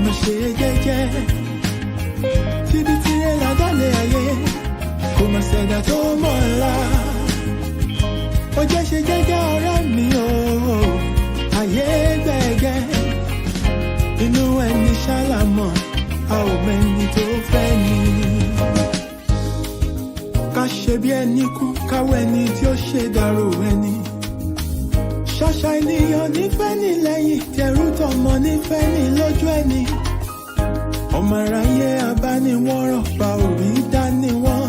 máa ṣe jẹ́jẹ́ síbi tí èèyàn dálé ayé kò máa ṣẹ̀dá tó mọ̀ ọ́la ó jẹ́ ṣe jẹ́jẹ́ ọ̀rẹ́ mi o ayé gbẹ̀gẹ́ inú ẹni ṣàlámọ̀ a ò mẹ́ni tó fẹ́ ni ká ṣe bí ẹni kú káwọ́ ẹni tí ó ṣe dàrú ẹni ṣàṣà ènìyàn nífẹ̀ẹ́ ní lẹ́yìn tẹrú tọmọ nífẹ̀ẹ́ ní lójú ẹni ọmọ aráyé abániwọ́rọ̀ pa òbí dániwọ́n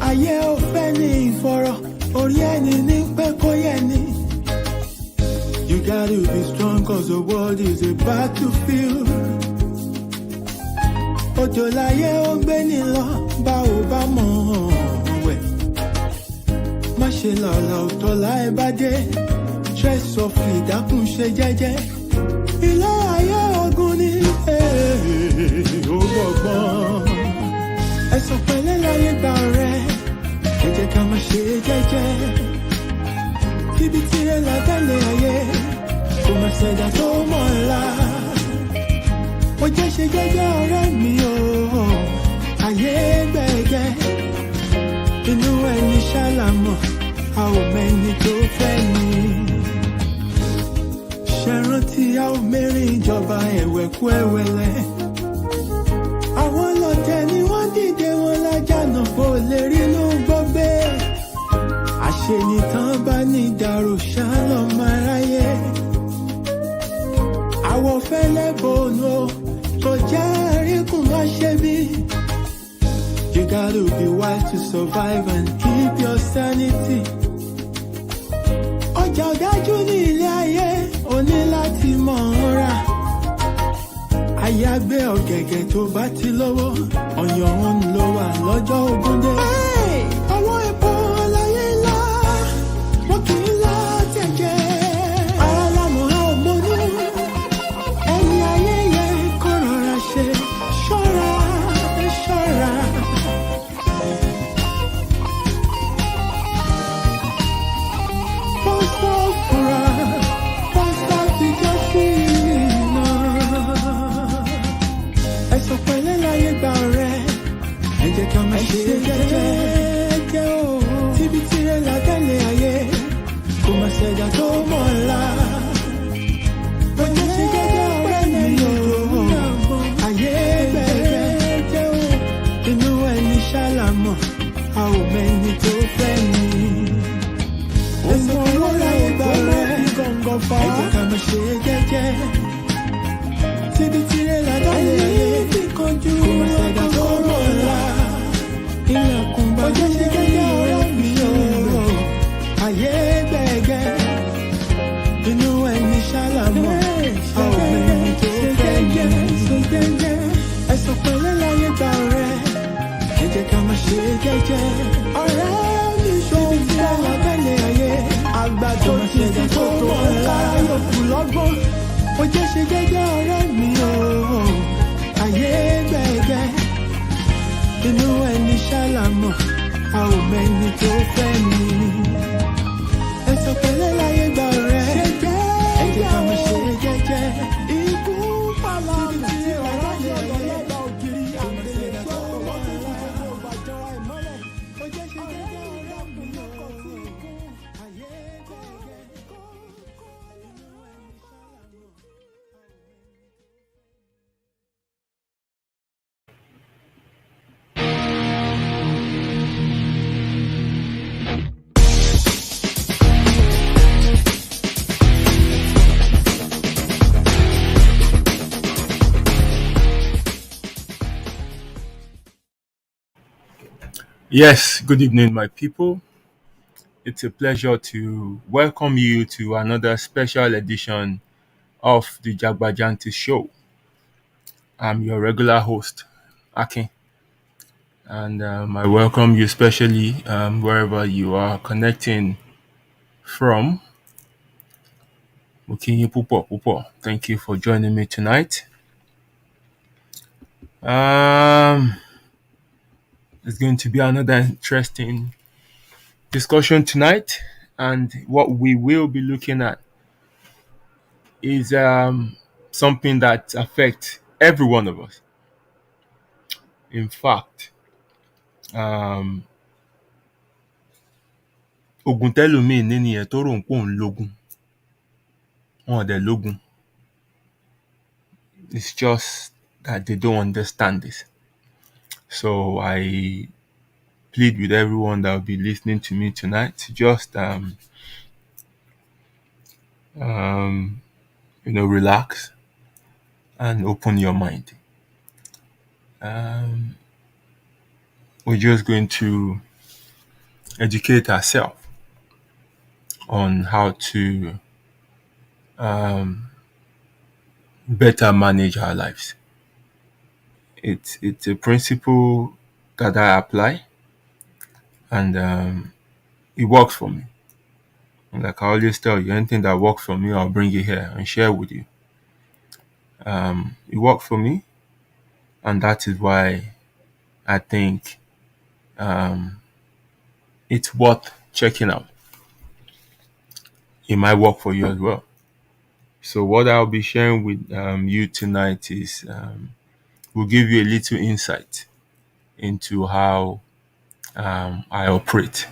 ayé ò fẹ́ ní ìfọ̀rọ̀ orí ẹni ní pẹ́ kó yẹ ni. You gotta be strong cause the world is a battlefield. Òjò láyé ó gbé ní lọ bá ò bá mọ̀ wẹ̀. Má ṣe lọ́la òtọ́ láì bá dé. Stress of ìdákùn ṣe jẹ́jẹ́. Ilé ayé ogun ni ó gbọ̀gbọ́n. Ẹ̀sùn pẹ̀lẹ́ láyé gbà rẹ̀. Ẹ jẹ́ ká máa ṣe jẹ́jẹ́. Kíbi tí ẹ là tẹ́lẹ̀ ayé. Kò máa ṣẹ̀dá tó mọ̀ ọ́la. Ó jẹ́ ṣe jẹ́jẹ́ ọ̀rẹ́ mi o. Ayé gbẹ̀gẹ́. Inú ẹni ṣàlámọ̀. A ò mẹ́ni tó fẹ́ ni. Ṣé rántí a ò mẹ́rin ìjọba ẹ̀wẹ̀kú ẹ̀wẹ̀lẹ̀. Àwọn lọ́tẹ̀ ni wọ́n dìde wọn lájànà kó lè rí inú gbọ́gbé. Àṣenìtàn bá ní dàrú ṣálọ̀ máa ráyé. Àwọ̀ fẹ́lẹ́ bòónù tó jẹ́ àríkùn má ṣe bí. You gotta be wise to survive and keep your sanity. Ọjà ọ̀dájú ní ilé ayé o ní láti mọ̀ ọ́n rà. Àyàgbé ọ̀gẹ̀gẹ̀ tó bá ti lówó ọ̀yàn òun ló wà lọ́jọ́ ogúndé. Ọwọ́ epo láyé ńlá wọn kì í lá tẹ̀jẹ̀. Ara lámọ̀ á ò mọ́nú ẹni ayé yẹ kó rọra ṣe ṣọ́ra ṣọ́ra. Pásítọ̀ fura pásítọ̀ ti jẹ́ sí iná. Ẹ̀sùn pẹ̀lẹ́ láyé gbà rẹ̀. Ẹ jẹ́ ká máa ṣe jẹ́jẹ́ o. Tíbi tí ẹ là tẹ́lẹ̀ ayé. Kò máa ṣẹ̀dá tó mọ̀ ọ́la. Ó jẹ́ ṣe jẹ́jẹ́ ọ̀rẹ́ mi o. Ayé gbẹ̀gẹ́ o. Inú ẹni ṣàlámọ̀. A ò mẹ́ni tó fẹ́ ni. Ẹ̀sùn pẹ̀lẹ́ láyé gbà rẹ̀. Ẹ jẹ́ ká máa ṣe jẹ́jẹ́. Tíbi tí ẹ là tẹ́lẹ̀ ayé. Kò máa ṣẹ̀dá tó mọ̀ ọ́la. Ilẹ̀kùn bá jẹ́ ṣe jẹ́jẹ́ ọ̀rẹ́ mi o. Ayé gbẹ̀gẹ́. Inú ẹni ṣàlámọ̀. A ò mẹ́ni tó fẹ́ ni. Ẹ̀sùn pẹ̀lẹ́ láyé gbà rẹ̀. Ẹ jẹ́ ká máa ṣe jẹ́jẹ́. Ọ̀rẹ́ mi ṣòwò tí a wà tẹ́lẹ̀ ayé. Àgbà tó ti ti tó tó ńlá yòókù lọ́gbọ́n. Ó jẹ́ ṣe jẹ́jẹ́ ọ̀rẹ́ mi o. Ayé gbẹ̀gẹ́. Inú ẹni ṣàlámọ̀. A ò mẹ́ni tó fẹ́ ni. Ẹ̀sùn pẹ̀lẹ́ láyé gbà rẹ̀. Ẹ jẹ́ ká máa ṣe jẹ́jẹ́. Ikú pàlà mi tí ọ̀rọ̀ yẹ lọ́lọ́lọ́ ògiri àgbèrè tó wọ́n ti wá ẹ̀rọ ìbàjọ́ ìmọ́lẹ̀. Ó jẹ́ ṣe jẹ́jẹ́ ọ̀rẹ́ mi o. Ayé gbẹ̀gẹ́. Inú ẹni ṣàlámọ̀. Yes, good evening, my people. It's a pleasure to welcome you to another special edition of the Jagbajanti Show. I'm your regular host, Akin, and I welcome you especially wherever you are connecting from. Mukinyi Pupo Pupo. Thank you for joining me tonight. It's going to be another interesting discussion tonight, and what we will be looking at is something that affects every one of us. In fact, um, ogun tẹ́lòmíì ní nìyẹn tó rò ń pò ń lógun. Wọn ò dẹ̀ lógun. It's just that they don't understand this. So I plead with everyone that will be listening to me tonight to just relax and open your mind. We're just going to educate ourselves on how to better manage our lives. It's a principle that I apply, and it works for me. And like I always tell you, anything that works for me, I'll bring it here and share with you. It worked for me, and that is why I think it's worth checking out. It might work for you as well. So what I'll be sharing with you tonight is will give you a little insight into how I operate.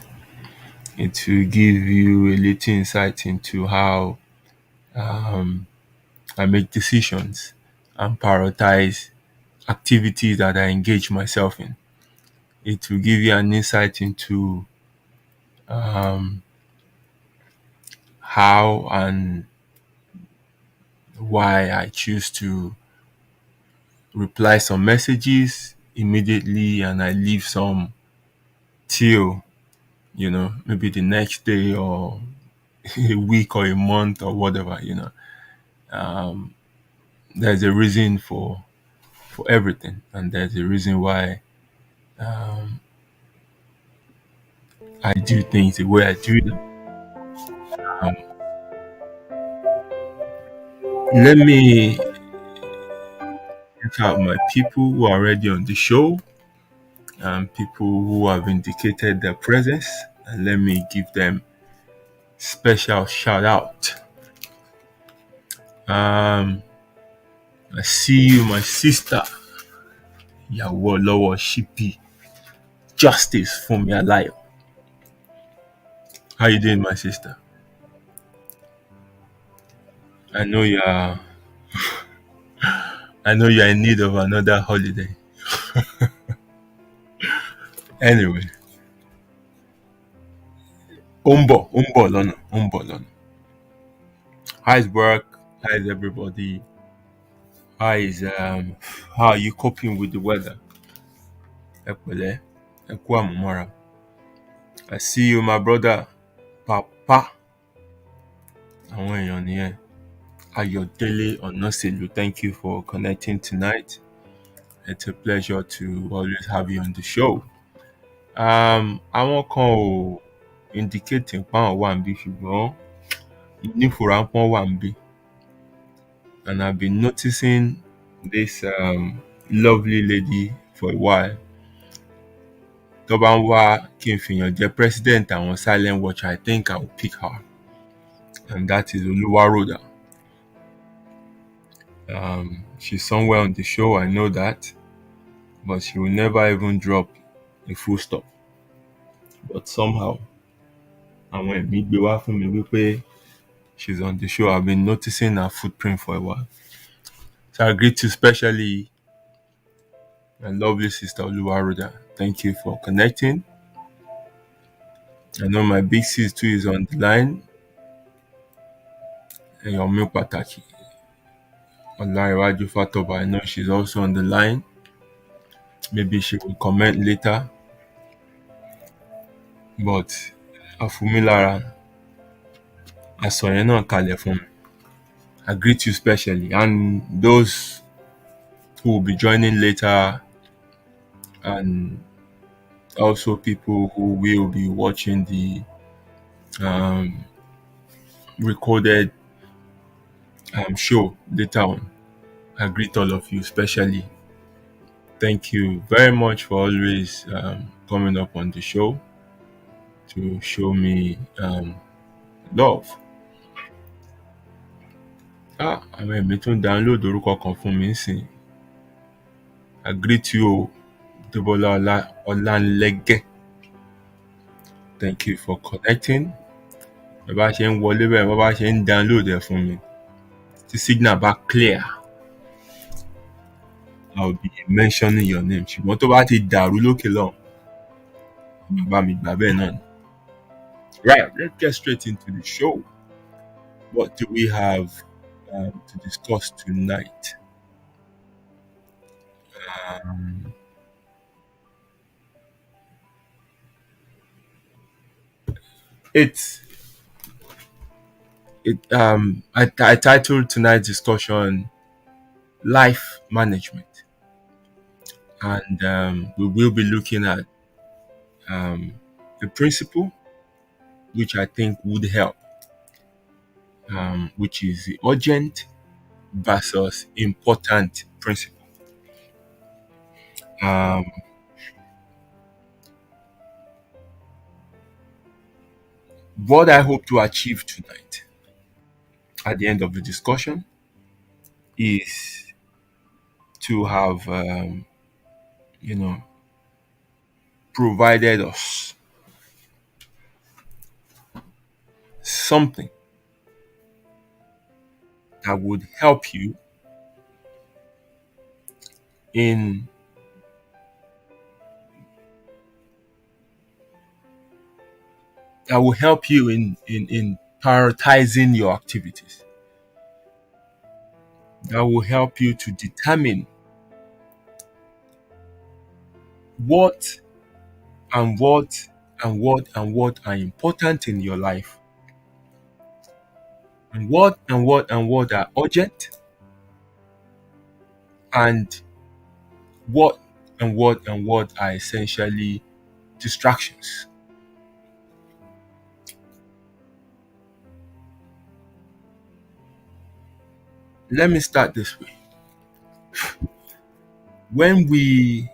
It will give you a little insight into how I make decisions and prioritize activities that I engage myself in. It will give you an insight into how and why I choose to reply some messages immediately and I leave some till maybe the next day or a week or a month or whatever. There's a reason for everything, and there's a reason why I do things the way I do them. Let me check out my people who are already on the show and people who have indicated their presence, and let me give them special shout out. I see you, my sister. Ìyàwó Ọlọ́wọ́ Ṣíbí, Justice Funmi Aláyọ̀. How you doing, my sister? I know you're in need of another holiday. Anyway. Umbo lọ́nà. How's work? How's everybody? How are you coping with the weather? Ẹ pẹ̀lẹ́, ẹ kú àmúmọ́ra. I see you, my brother. Papa. Àwọn èèyàn nìyẹn. Ayọ̀délé Ọ̀nàsèlú, thank you for connecting tonight. It's a pleasure to always have you on the show. Àwọn kan ò indicate pa àwọn wà níbí ṣùgbọ́n ìnífura pọ́n wà níbí. And I've been noticing this lovely lady for a while. Tó bá ń wá kí n fìyàn jẹ president àwọn silent watch, I think I will pick her. And that is Oluwaroda. She's somewhere on the show, I know that. But she will never even drop a full stop. But somehow, àwọn ẹ̀mí gbé wá fún mi wípé she's on the show. I've been noticing her footprint for a while. So I greet you especially my lovely sister Oluwaroda. Thank you for connecting. I know my big sis too is on the line. And your milk pataki. Olariwaju Fatoba, I know she's also on the line. Maybe she will comment later. But Afumilara, Asoyena náà kalẹ̀ fún mi. I greet you specially, and those who will be joining later, and also people who will be watching the recorded show later on. I greet all of you specially. Thank you very much for always coming up on the show to show me love. Àwọn ẹ̀mí tó ń download orúkọ kan fún mi nsìn. I greet you o, Debola Ọlánlẹ́gẹ́. Thank you for connecting. Bẹ́ bá ṣe ń wọlé bẹ́ẹ̀, bẹ́ bá ṣe ń download ẹ̀ fún mi. Tí signal bá clear, I will be mentioning your name. Ṣùgbọ́n tó bá ti dàrú lókè lọ́hùn, bàbá mi gbà bẹ́ẹ̀ náà ni. Right, let's get straight into the show. What do we have to discuss tonight? I titled tonight's discussion Life Management, and we will be looking at a principle which I think would help, which is the urgent versus important principle. What I hope to achieve tonight at the end of the discussion is to have, provided us something that would help you in prioritizing your activities. That will help you to determine what are important in your life, and what are urgent, and what are essentially distractions. Let me start this way. When we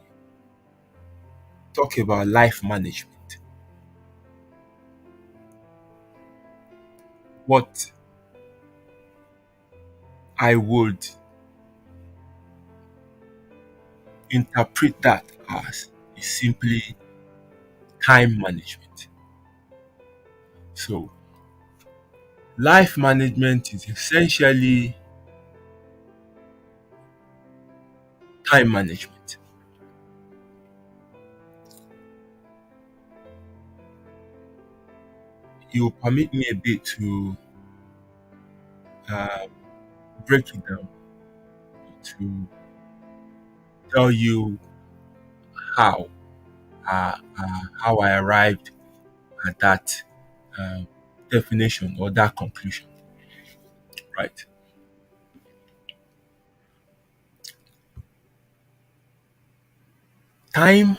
talk about life management, what I would interpret that as is simply time management. So, life management is essentially time management. You permit me a bit to break it down, to tell you how I arrived at that definition or that conclusion. Right. Time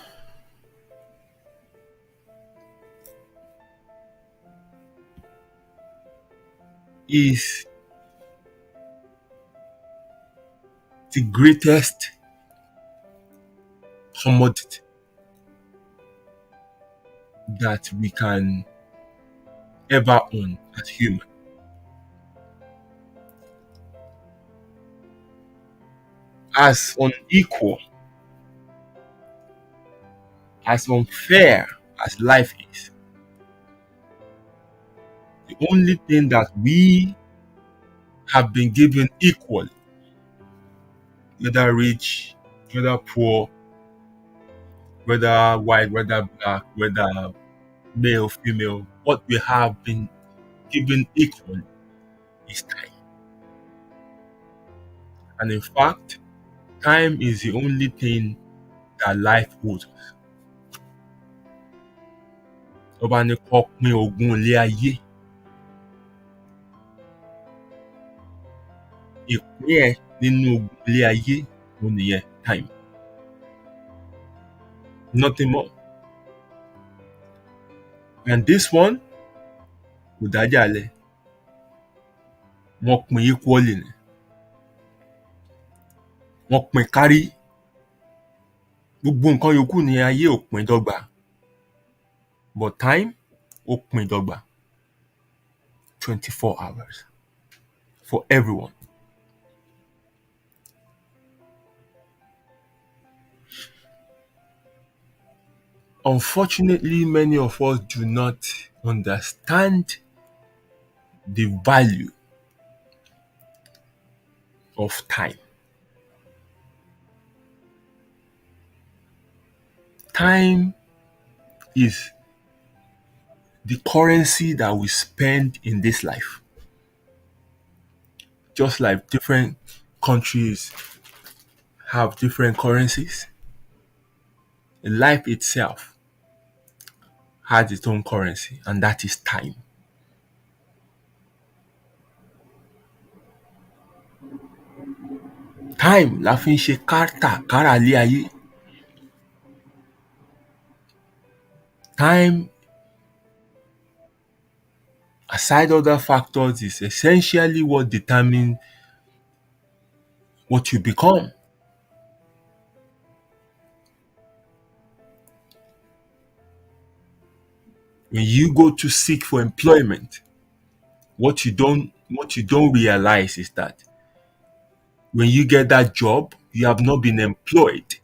is the greatest commodity that we can ever own as human. As unequal, as unfair as life is, the only thing that we have been given equally, whether rich, whether poor, whether white, whether black, whether male, female, what we have been given equally is time. And in fact, time is the only thing that life owes us. Ọba ní kó pín ogún ilé ayé. Ìpín ẹ̀ nínú ogún ilé ayé ló nìyẹn, time. Nothing more. And this one, kò dájà lẹ̀. Wọ́n pín equally ni. Wọ́n pín kárí. Gbogbo nǹkan yòókù ní ayé ò pín dọ́gba. But time, ó pín dọ́gba. 24 hours for everyone. Unfortunately, many of us do not understand the value of time. Time is the currency that we spend in this life. Just like different countries have different currencies, life itself has its own currency, and that is time. Time la fi ń ṣe kárà lé ayé. Time, aside other factors, is essentially what determines what you become. When you go to seek for employment, what you don't realize is that when you get that job, you have not been employed.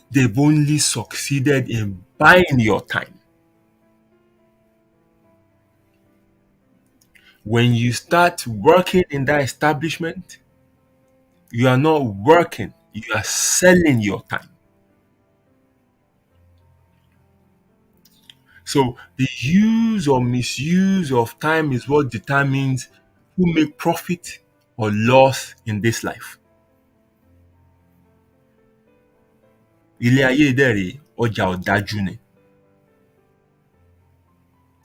They've only succeeded in buying your time. When you start working in that establishment, you are not working, you are selling your time. So the use or misuse of time is what determines who make profit or loss in this life. Ilé ayé dẹ̀rẹ̀ ọjà ọ̀dájú ni.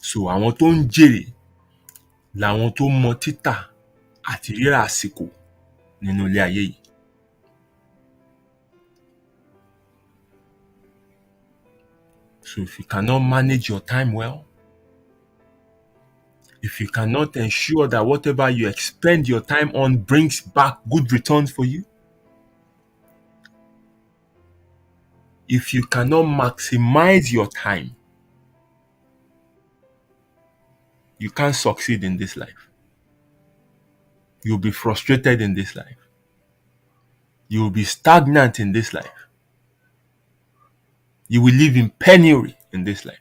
So àwọn tó ń jèrè làwọn tó mọ títà àti rírà àsìkò nínú ilé ayé yìí. So if you cannot manage your time well, if you cannot ensure that whatever you expend your time on brings back good returns for you, if you cannot maximize your time, you can't succeed in this life. You'll be frustrated in this life. You'll be stagnant in this life. You will live in penury in this life.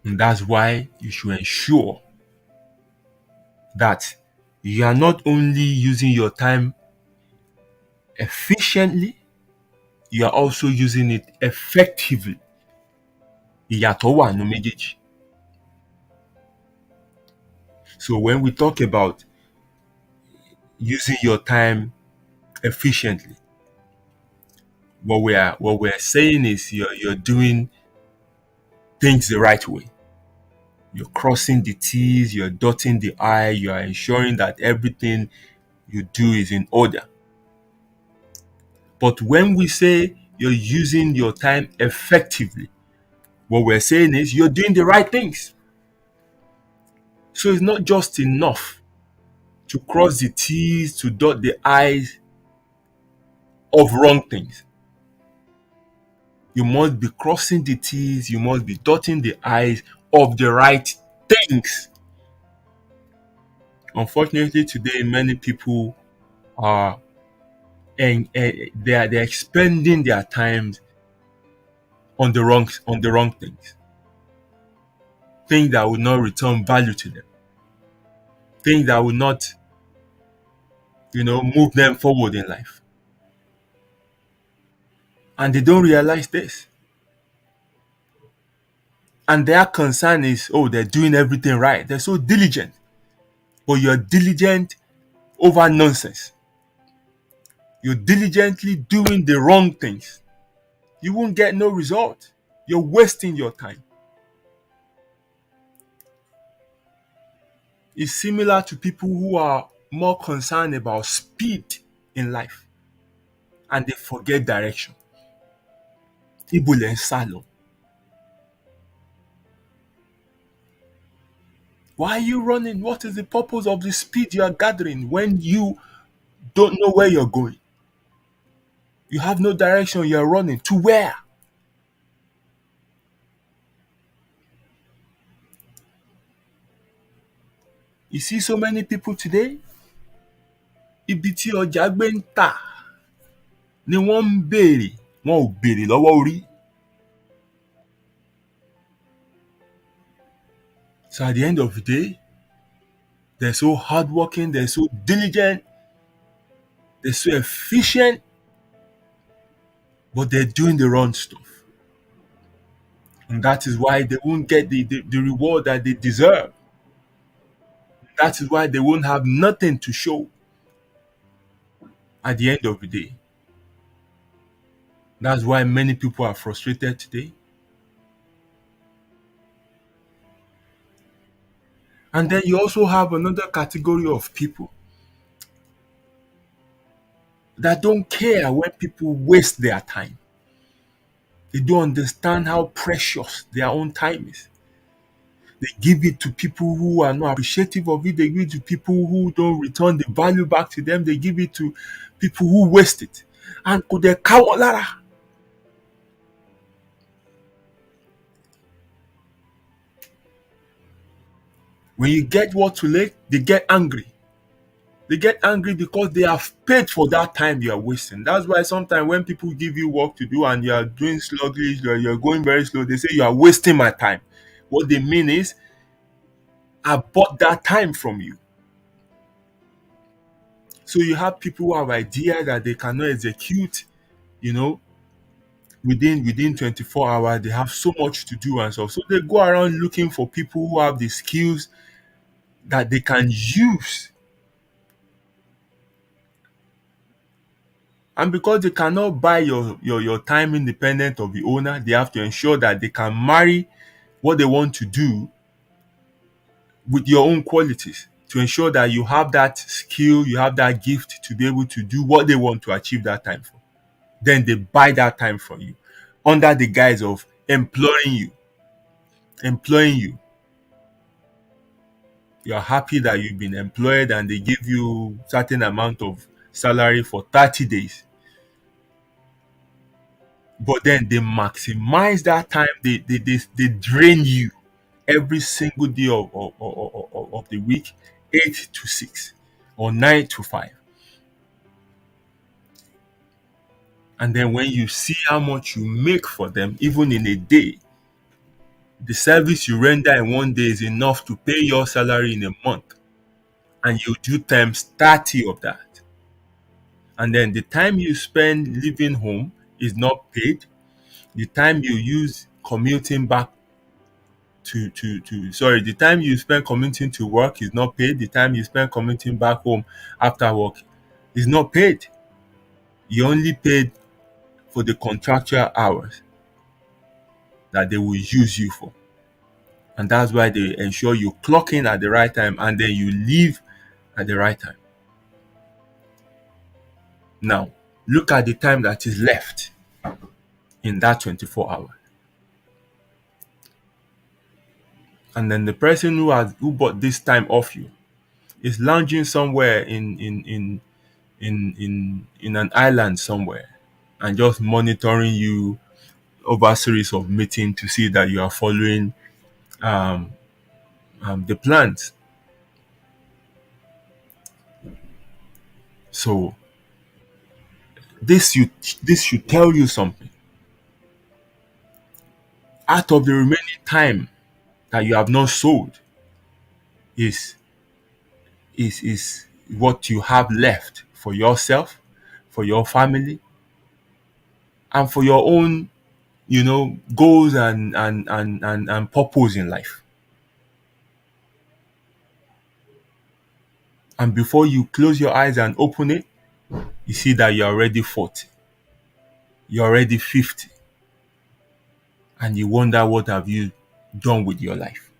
And that's why you should ensure that you are not only using your time efficiently, you are also using it effectively. Ìyàtọ̀ wà nínú méjèèjì. So when we talk about using your time efficiently, what we're saying is you're doing things the right way. You're crossing the T's, you're dotting the I, you are ensuring that everything you do is in order. But when we say you're using your time effectively, what we're saying is you're doing the right things. So it's not just enough to cross the T's, to dot the I's of wrong things. You must be crossing the T's, you must be dotting the I's of the right things. Unfortunately, today many people are they're expending their times on the wrong things that will not return value to them, things that will not move them forward in life. And they don't realize this. And their concern is, oh, they're doing everything right. They're so diligent. But you're diligent over nonsense. You're diligently doing the wrong things. You won't get no result. You're wasting your time. It's similar to people who are more concerned about speed in life and they forget direction. Ibo lẹ ń sá lọ. Why are you running? What is the purpose of the speed you are gathering when you don't know where you're going? You have no direction, you're running. To where? You see so many people today, ibi tí ọjà gbé ń tà ni wọ́n ń béèrè, wọn ò béèrè lọ́wọ́ orí. So at the end of the day, they're so hardworking, they're so diligent, they're so efficient, but they're doing the wrong stuff. And that is why they won't get the reward that they deserve. That is why they won't have nothing to show at the end of the day. That's why many people are frustrated today. And then you also have another category of people that don't care when people waste their time. They don't understand how precious their own time is. They give it to people who are not appreciative of it. They give it to people who don't return the value back to them. They give it to people who waste it. And could they cow lara? When you get what too late, they get angry. They get angry because they have paid for that time you are wasting. That's why sometimes when people give you work to do and you are doing sluggish, you're going very slow, they say you are wasting my time. What they mean is, I bought that time from you. So you have people who have ideas that they cannot execute, you know, within 24 hours. They have so much to do and stuff. So they go around looking for people who have the skills that they can use. And because they cannot buy your time independent of the owner, they have to ensure that they can marry what they want to do with your own qualities to ensure that you have that skill, you have that gift to be able to do what they want to achieve that time for. Then they buy that time from you under the guise of employing you. Employing you. You're happy that you've been employed and they give you certain amount of salary for 30 days. But then they maximize that time, they drain you every single day of the week, 8 to 6 or 9 to 5. And then when you see how much you make for them, even in a day, the service you render in one day is enough to pay your salary in a month. And you do times 30 of that. And then the time you spend living home is not paid. The time you use commuting back the time you spend commuting to work is not paid. The time you spend commuting back home after work is not paid. You only paid for the contractual hours that they will use you for. And that's why they ensure you clock in at the right time and then you leave at the right time. Now, look at the time that is left in that 24 hours. And then the person who bought this time off you is lounging somewhere in an island somewhere and just monitoring you over a series of meetings to see that you are following the plans. So this should tell you something. Out of the remaining time that you have not sold is what you have left for yourself, for your family, and for your own, goals and purpose in life. And before you close your eyes and open it, you see that you're already 40. You're already 50. And you wonder, what have you done with your life?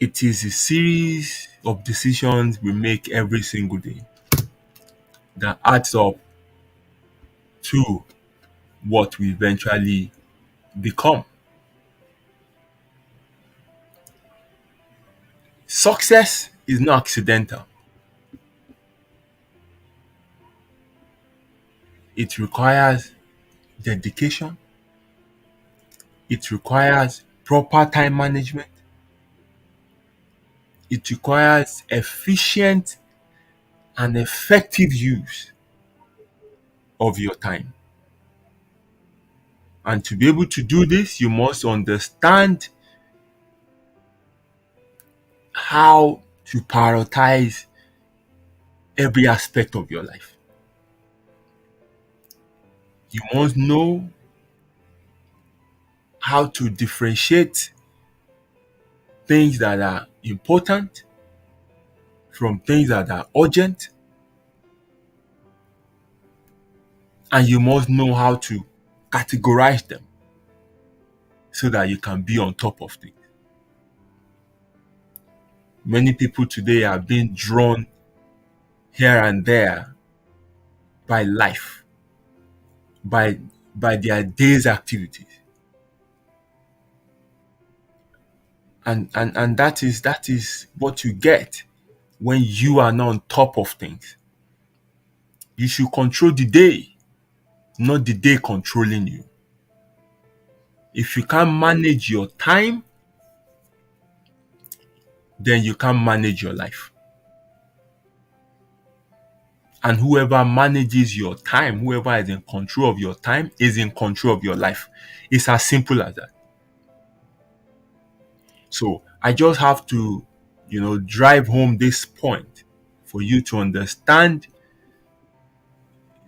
It is a series of decisions we make every single day that adds up to what we eventually become. Success is not accidental. It requires dedication. It requires proper time management. It requires efficient and effective use of your time. And to be able to do this, you must understand how to prioritize every aspect of your life. You must know how to differentiate things that are important from things that are urgent, and you must know how to categorize them so that you can be on top of things. Many people today are being drawn here and there by life, by their day's activities. And that is what you get when you are not on top of things. You should control the day, not the day controlling you. If you can't manage your time, then you can't manage your life. And whoever manages your time, whoever is in control of your time, is in control of your life. It's as simple as that. So I just have to, drive home this point for you to understand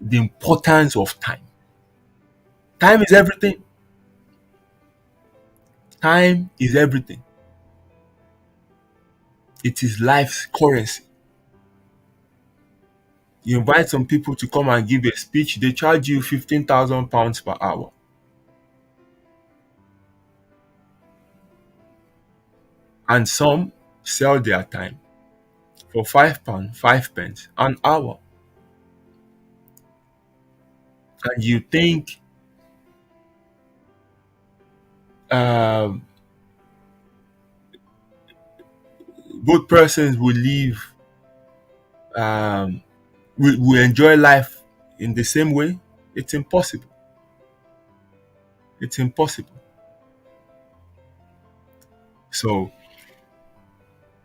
the importance of time. Time is everything. Time is everything. It is life's currency. You invite some people to come and give a speech, they charge you £15,000 per hour. And some sell their time for £5, 5 pence an hour. And you think both persons will live, will enjoy life in the same way? It's impossible. It's impossible. So,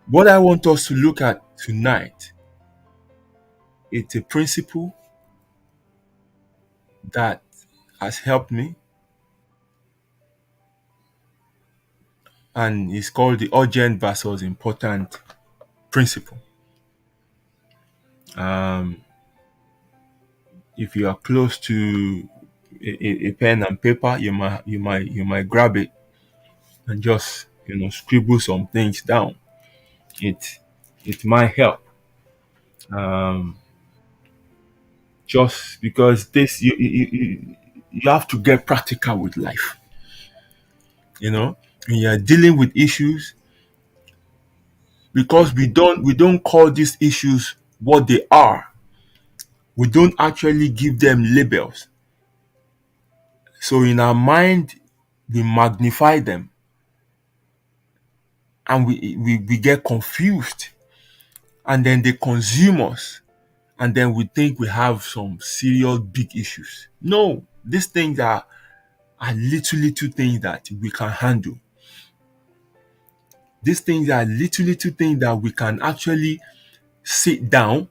what I want us to look at tonight is a principle that has helped me, and it's called the urgent versus important principle. If you are close to a pen and paper, you might grab it and just scribble some things down. It might help. Just because this you have to get practical with life. When you're dealing with issues, because we don't call these issues what they are. We don't actually give them labels. So in our mind, we magnify them, and we get confused, and then they consume us, and then we think we have some serious big issues. No, these things are little things that we can handle. These things are little things that we can actually sit down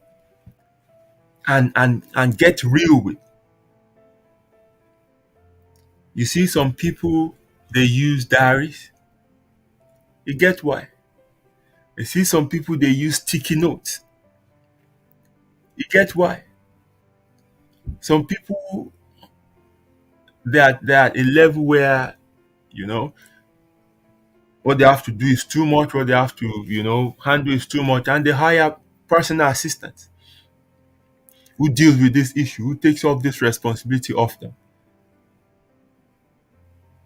and get real with. You see, some people, they use diaries. You get why? You see, some people, they use sticky notes. You get why? Some people, they're at a level where, what they have to do is too much, what they have to, handle is too much, and they hire personal assistants who deals with this issue, who takes off this responsibility off them.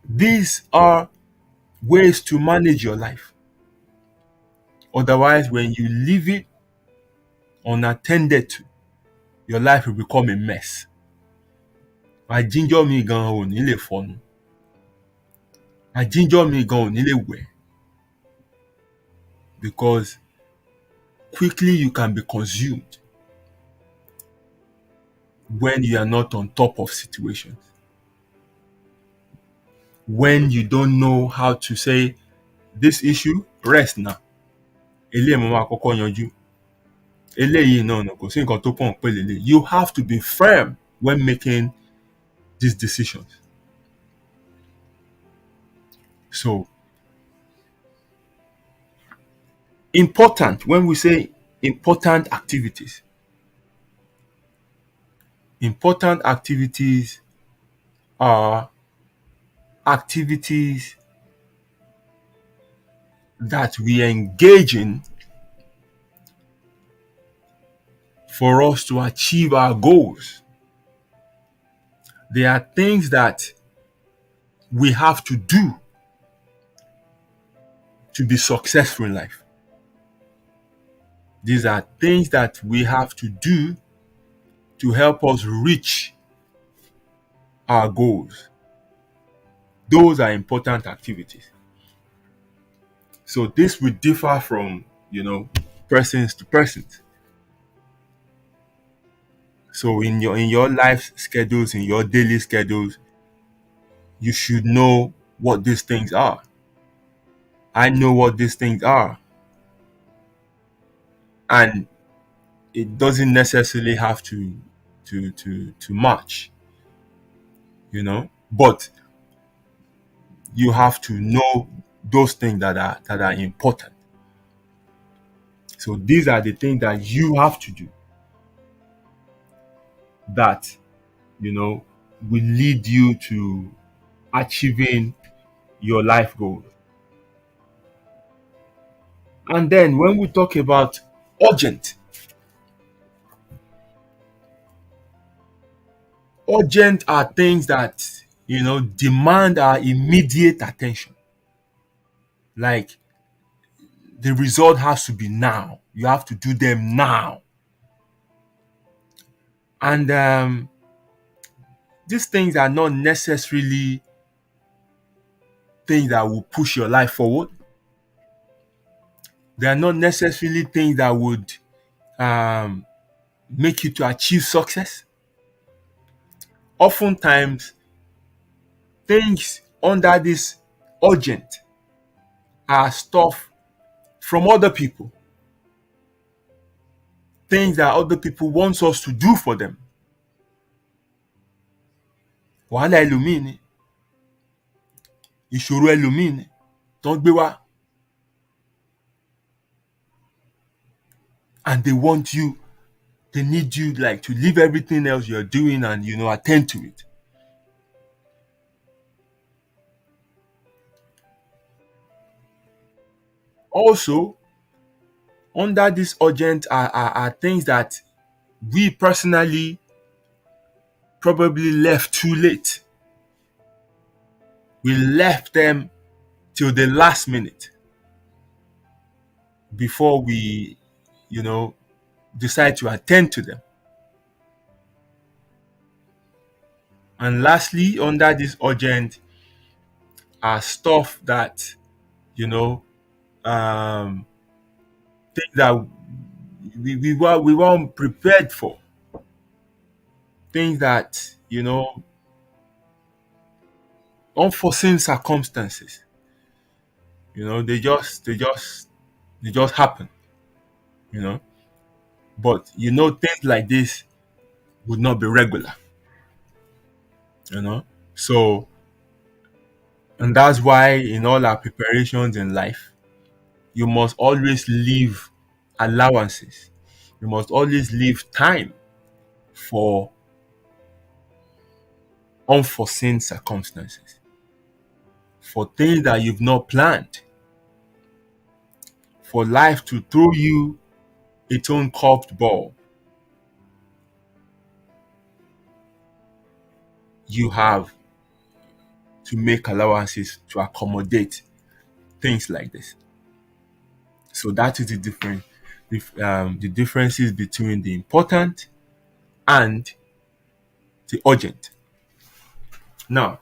These are ways to manage your life. Otherwise, when you leave it unattended to, your life will become a mess. Ginger mi gan ò ní lè fọnu. Ginger mi gan ò ní lè wẹ̀. Because quickly you can be consumed when you are not on top of situations. When you don't know how to say, this issue, rest now. eléyìí mo máa kọ́kọ́ yanjú, eléyìí náà kò sí nǹkan tó kàn pé lélẹ̀. You have to be firm when making these decisions. So important, when we say important activities are activities that we engage in for us to achieve our goals. They are things that we have to do to be successful in life. These are things that we have to do to help us reach our goals. Those are important activities. So this will differ from, persons to persons. So in your life schedules, in your daily schedules, you should know what these things are. I know what these things are. And it doesn't necessarily have to match, but you have to know those things that are important. So these are the things that you have to do that will lead you to achieving your life goals. And then when we talk about urgent are things that demand our immediate attention. Like the result has to be now. You have to do them now. And these things are not necessarily things that will push your life forward. They are not necessarily things that would make you to achieve success. Oftentimes, things under this urgent are stuff from other people. Things that other people want us to do for them. Wàhálà ẹlòmíì ni, ìṣòro ẹlòmíì ni tó ń gbé wá. And they need you like to leave everything else you're doing and attend to it. Also, under this urgent are things that we personally probably left too late. We left them till the last minute before we, decide to attend to them. And lastly, under this urgent are stuff that, things that we weren't prepared for. Things that, unforeseen circumstances. They just happen. But things like this would not be regular. So, and that's why in all our preparations in life, you must always leave allowances. You must always leave time for unforeseen circumstances, for things that you've not planned, for life to throw you its own curved ball. You have to make allowances to accommodate things like this. So that is the difference. The differences between the important and the urgent. Now,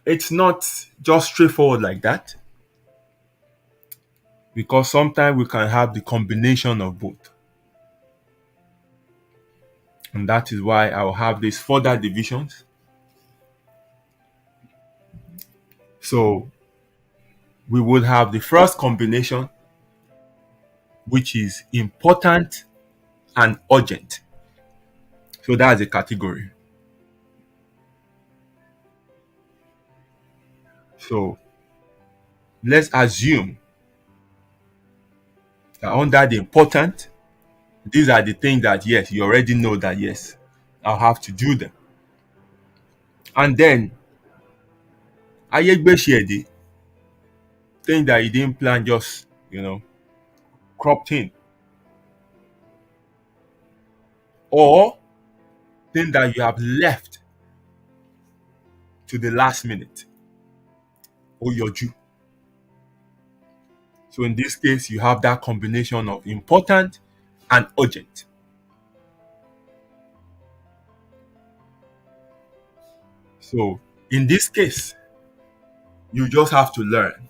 it's not just straightforward like that, because sometimes we can have the combination of both. And that is why I'll have these further divisions. So we would have the first combination, which is important and urgent. So that's a category. So let's assume that under the important, these are the things that, yes, you already know that, yes, I'll have to do them. And then, ayegbe things that you didn't plan just, cropped in. Or things that you have left to the last minute. Or your due. So in this case, you have that combination of important and urgent. So in this case, you just have to learn.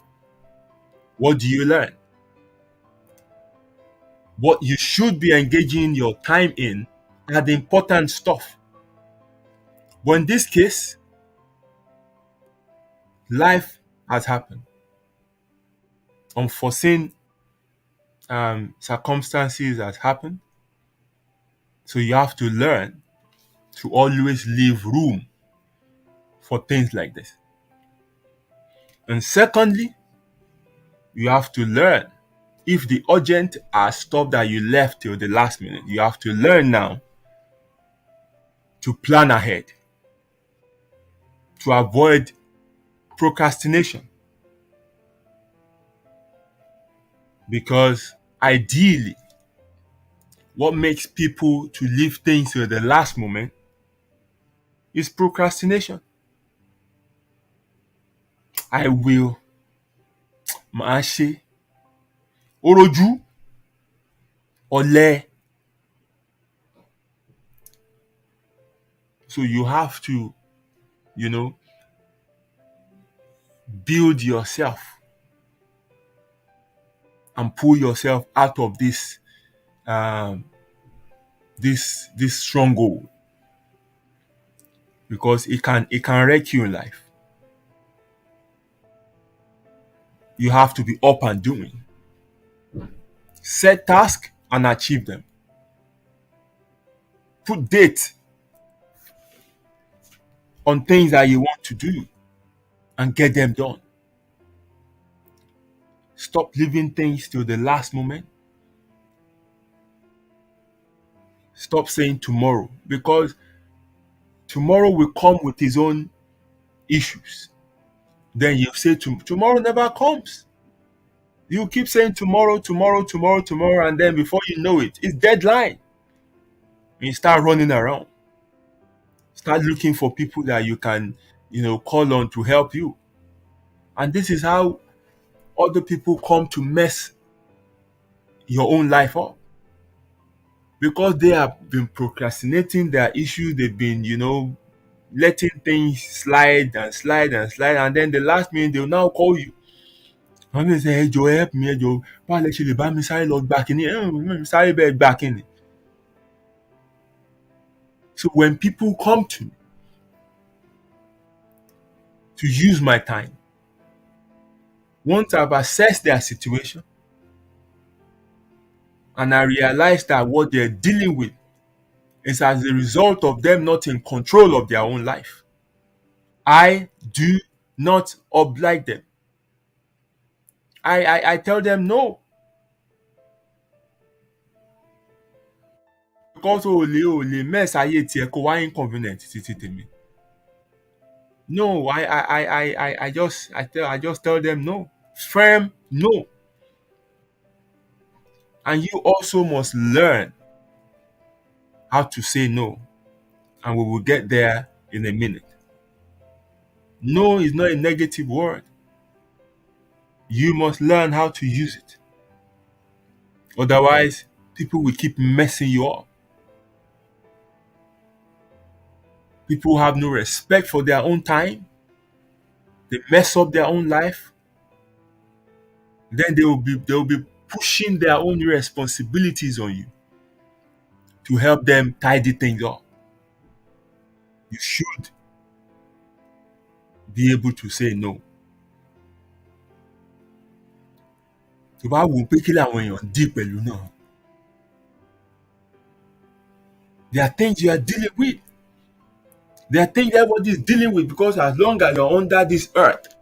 What do you learn? What you should be engaging your time in are the important stuff. But in this case, life has happened. Unforeseen circumstances has happened. So you have to learn to always leave room for things like this. And secondly, you have to learn, if the urgent are stuff that you left till the last minute, you have to learn now to plan ahead, to avoid procrastination. Because ideally, what makes people to leave things till the last moment is procrastination. I will, màá ṣe, orojú, ọ̀lẹ. So you have to, build yourself and pull yourself out of this um, this stronghold, because it can wreck you in life. You have to be up and doing. Set tasks and achieve them. Put date on things that you want to do and get them done. Stop leaving things till the last moment. Stop saying tomorrow, because tomorrow will come with its own issues. Then you say tomorrow never comes. You keep saying tomorrow, tomorrow, tomorrow, tomorrow, and then before you know it, it's deadline. And you start running around. Start looking for people that you can, call on to help you. And this is how other people come to mess your own life up. Because they have been procrastinating their issues, they've been, letting things slide and slide and slide, and then the last minute they'll now call you. And they say, hey Joe, help me, Joe. Báwo lẹ ṣe lè bá mi sáré lọ gbà kíní? Sáré bẹ́ẹ̀ gbà kíní. So when people come to me to use my time, once I've assessed their situation and I realize that what they're dealing with is as a result of them not in control of their own life, I do not oblige them. I tell them no. Because o lè mess ayé tiẹ̀ kó wá inconvenient títí tèmi. No, I just tell them no. Firm no. And you also must learn how to say no. And we will get there in a minute. No is not a negative word. You must learn how to use it. Otherwise, people will keep messing you up. People have no respect for their own time. They mess up their own life. Then they will be pushing their own responsibilities on you to help them tidy things up. You should be able to say no. tó bá wò ó pé kí làwọn èèyàn dì pẹ̀lú náà, there are things you are dealing with. There are things everybody is dealing with because as long as you're under this earth,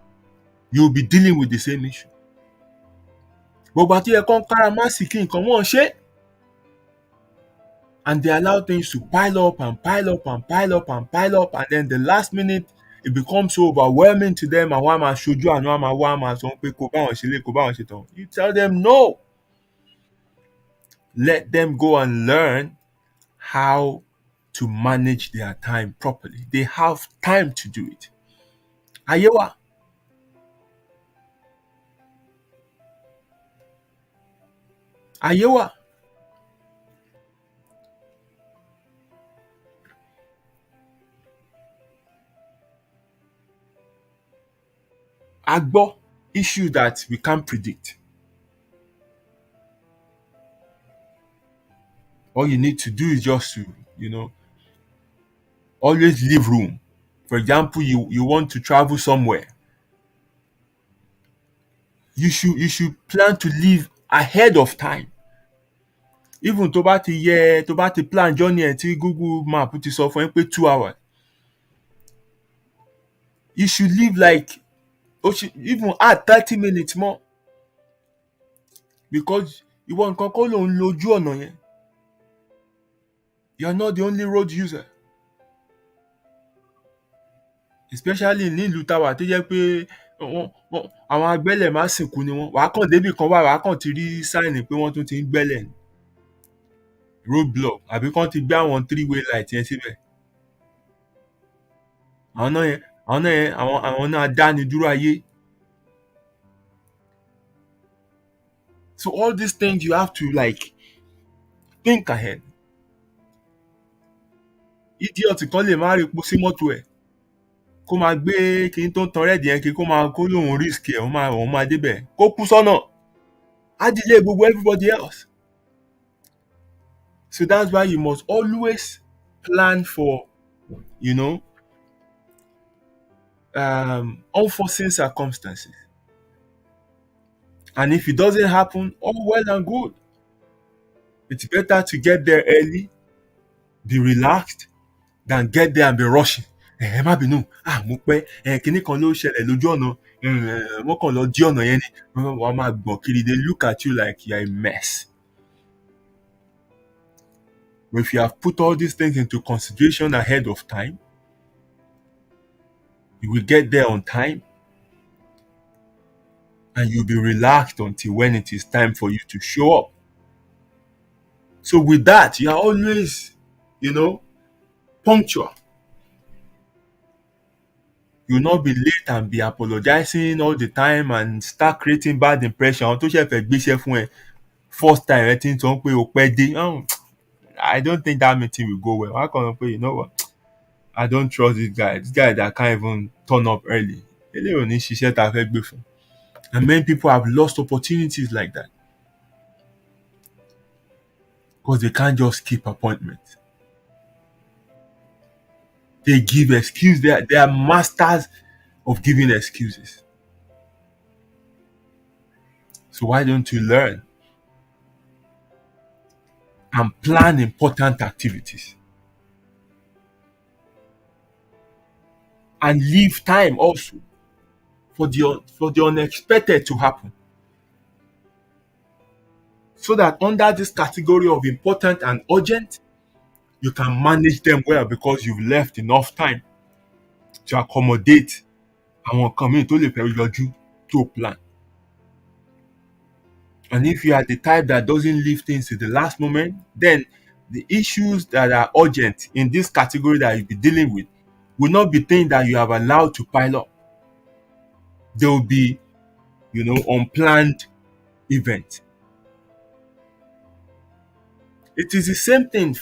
you'll be dealing with the same issue. Gbogbo àti ẹ̀kọ́ káràmásìkí nǹkan wọ́n ṣe, and they allow things to pile up and pile up and pile up and pile up, and then the last minute it becomes so overwhelming to them, and wọ́n á máa ṣojú àná, wọ́n á máa wá, máa sọ pé kò bá wọn ṣe lé, kò bá wọn ṣe tán. You tell them no. Let them go and learn how to manage their time properly. They have time to do it. Ayé wà. Ayé wà. A gbọ́ issue that we can't predict. All you need to do is just to, always leave room. For example, you want to travel somewhere. You should plan to leave ahead of time. Even tó bá ti plan journey ẹ̀ tí Google Map ti sọ fún ẹ pé 2 hours. You should leave like, even add 30 minutes more. Because ìwọ nǹkan kọ́ ló ń lójú ọ̀nà yẹn. You are not the only road user. Especially nílùú táwa tó jẹ́ pé àwọn agbẹ́lẹ̀ má sìnkú ni wọ́n. Wàá kàn débì kan wà, wàá kàn ti rí sáìnì pé wọ́n tún ti ń gbẹ́lẹ̀ ni. Road block àbí kán ti gbé àwọn 3-way light yẹn síbẹ̀. Àwọn náà dáni dúró ayé. So all these things you have to like think ahead. Idiot kan lè má rí epo sí mọ́tò ẹ̀, kó máa gbé kí n tó ń tan rẹ́ẹ̀dì yẹn kí kó lóun risk ẹ̀, òun máa débẹ̀ kó kú sọ́nà. Á delay gbogbo everybody else. So that's why you must always plan for, unforeseen circumstances. And if it doesn't happen, all well and good. It's better to get there early, be relaxed, than get there and be rushing. Ẹ má bínú, mo pẹ́, kinní kan ló ṣẹlẹ̀ lójú ọ̀nà, wọ́n kàn lọ dí ọ̀nà yẹn ni, wọ́n máa gbọ̀n kiri. They look at you like you're a mess. But if you have put all these things into consideration ahead of time, you will get there on time, and you'll be relaxed until when it is time for you to show up. So with that, you are always, punctual. You will not be late and be apologizing all the time and start creating bad impression. Àwọn tó ṣe fẹ́ gbéṣẹ́ fún ẹ first time ẹ ti ń sọ pé o pẹ́ dé. I don't think that meeting will go well. Wọ́n á kàn sọ pé, you know what, I don't trust this guy that can't even turn up early. Eléyìí ò ní ṣiṣẹ́ tá a fẹ́ gbé fún. And many people have lost opportunities like that because they can't just keep appointments. They give excuses. They are masters of giving excuses. So why don't you learn and plan important activities and leave time also for the unexpected to happen, so that under this category of important and urgent, you can manage them well because you've left enough time to accommodate àwọn nǹkan míì tó lè fẹ́ yọjú tó plan. And if you are the type that doesn't leave things to the last moment, then the issues that are urgent in this category that you'll be dealing with will not be things that you have allowed to pile up. They will be, unplanned events. It is the same thing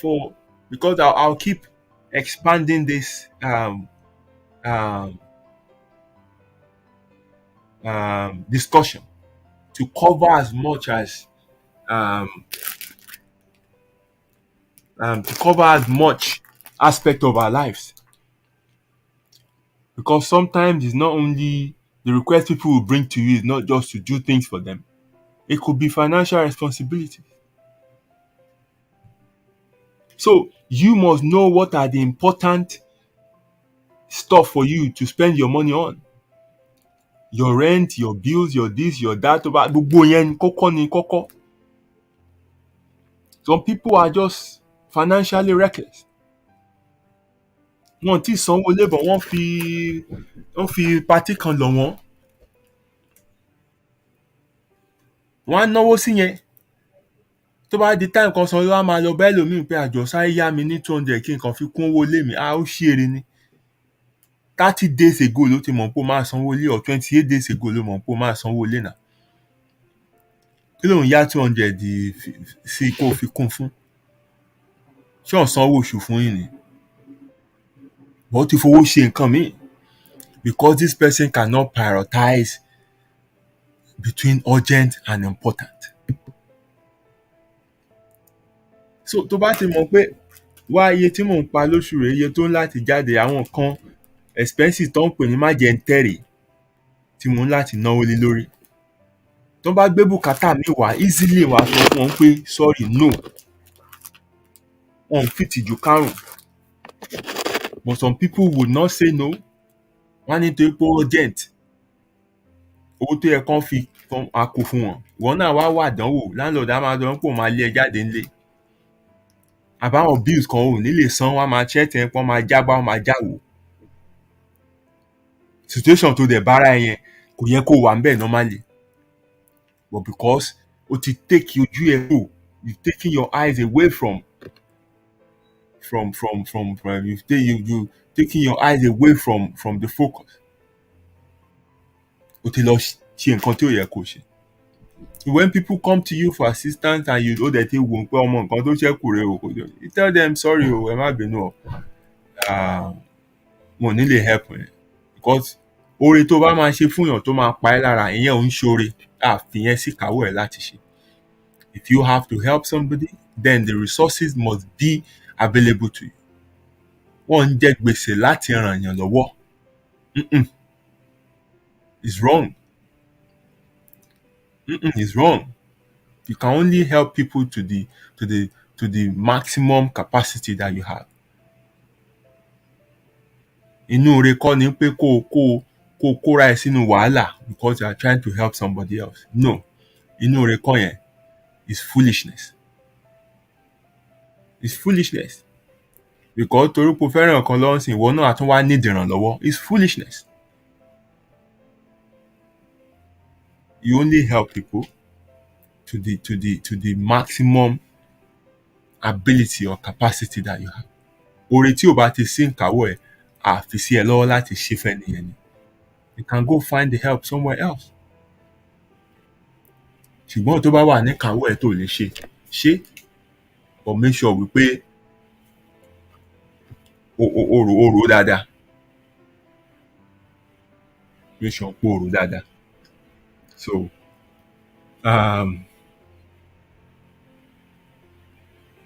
because I'll keep expanding this discussion to cover as much as aspect of our lives. Because sometimes it's not only the request people will bring to you is not just to do things for them. It could be financial responsibility. So you must know what are the important stuff for you to spend your money on. Your rent, your bills, your this, your that, gbogbo yẹn kọ́kọ́ ni kọ́kọ́. Some people are just financially reckless. Wọn ti sanwó labour, wọ́n fi party kan lọ̀ wọ́n. Wọ́n á náwó sí yẹn. Tó bá di time kan sanwó, wọ́n á máa lọ bá ẹlòmíì pé àjọ sáré yá mi ní 200 kí n kàn fi kún owó ilé mi. Ó ṣeré ni. 30 days ago ló ti mọ̀ pé ó máa sanwó ilé, or 28 days ago ló mọ̀ pé ó máa sanwó ilé náà. Kí ló ń yá 200 sí kó fi kún fún? Ṣé ò ń sanwó oṣù fún yín ni? Wọ́n ti fowó ṣe nǹkan míì. Because this person cannot prioritize between urgent and important. So tó bá ti mọ̀ pé wá iye tí mò ń pa lóṣù rẹ̀, iye tó ń láti jáde, àwọn kan expenses tó ń pè ní májẹ̀ntẹ́rì tí mò ń láti náwó lé lórí. Tó bá gbé bùkátà mi wá, easily wá sọ fún wọn pé sorry, no. Wọn ò fi ìtìjú kárùn. But some people would not say no. Wọ́n á ní torí pé urgent. Owó tó yẹ kán fi àkó fún wọn. Ìwọ náà wá wà dánwò. Landlord á máa sọ pé òun máa lé ẹ jáde nílé. Àbáwọn bills kan ò ní lè san, wọ́n á máa threaten ẹ pé wọ́n máa jágbá, wọ́n máa jáwò. Situation tó dẹ̀ bára ẹ yẹn kò yẹ kó wà ńbẹ̀ normally. But because o ti take ojú ẹ kúrò, you've taken your eyes away from you taking your eyes away from the focus. O ti lọ ṣe nǹkan tí ò yẹ kó ṣe. When people come to you for assistance and you dẹ̀ ti wò pé ọmọ nǹkan tó ṣẹ́kù rẹ̀ o, you tell them sorry o, ẹ má bínú o. Mo ní lè help ẹ. Because oore tó bá máa ṣe fún èèyàn tó máa pa ẹ́ lára, ìyẹn ò ń ṣoore. Fìyẹn sí ìkáwọ́ ẹ̀ láti ṣe. If you have to help somebody, then the resources must be available to you. Wọ́n ń jẹ gbèsè láti ràn yàn lọ́wọ́. It's wrong. It's wrong. You can only help people to the maximum capacity that you have. Inú rẹ̀ kọ́ ni pé kó kóra ẹ sínú wàhálà because you are trying to help somebody else. No. Inú rẹ̀ kọ́ yẹn. It's foolishness. It's foolishness. Because torí pé o fẹ́ràn nǹkan lọ́wọ́ sí ìwọ náà tún wá need ìrànlọ́wọ́. It's foolishness. You only help people to the maximum ability or capacity that you have. Oore tí o bá ti sí ìkáwọ́ ẹ̀, àfi sí ẹ lọ́wọ́ láti ṣe fẹ́ nìyẹn ni. You can go find the help somewhere else. Ṣùgbọ́n tó bá wà ní ìkáwọ́ ẹ̀ tó lè ṣe. But make sure wípé o rò dáadáa. Make sure pé o rò dáadáa. So,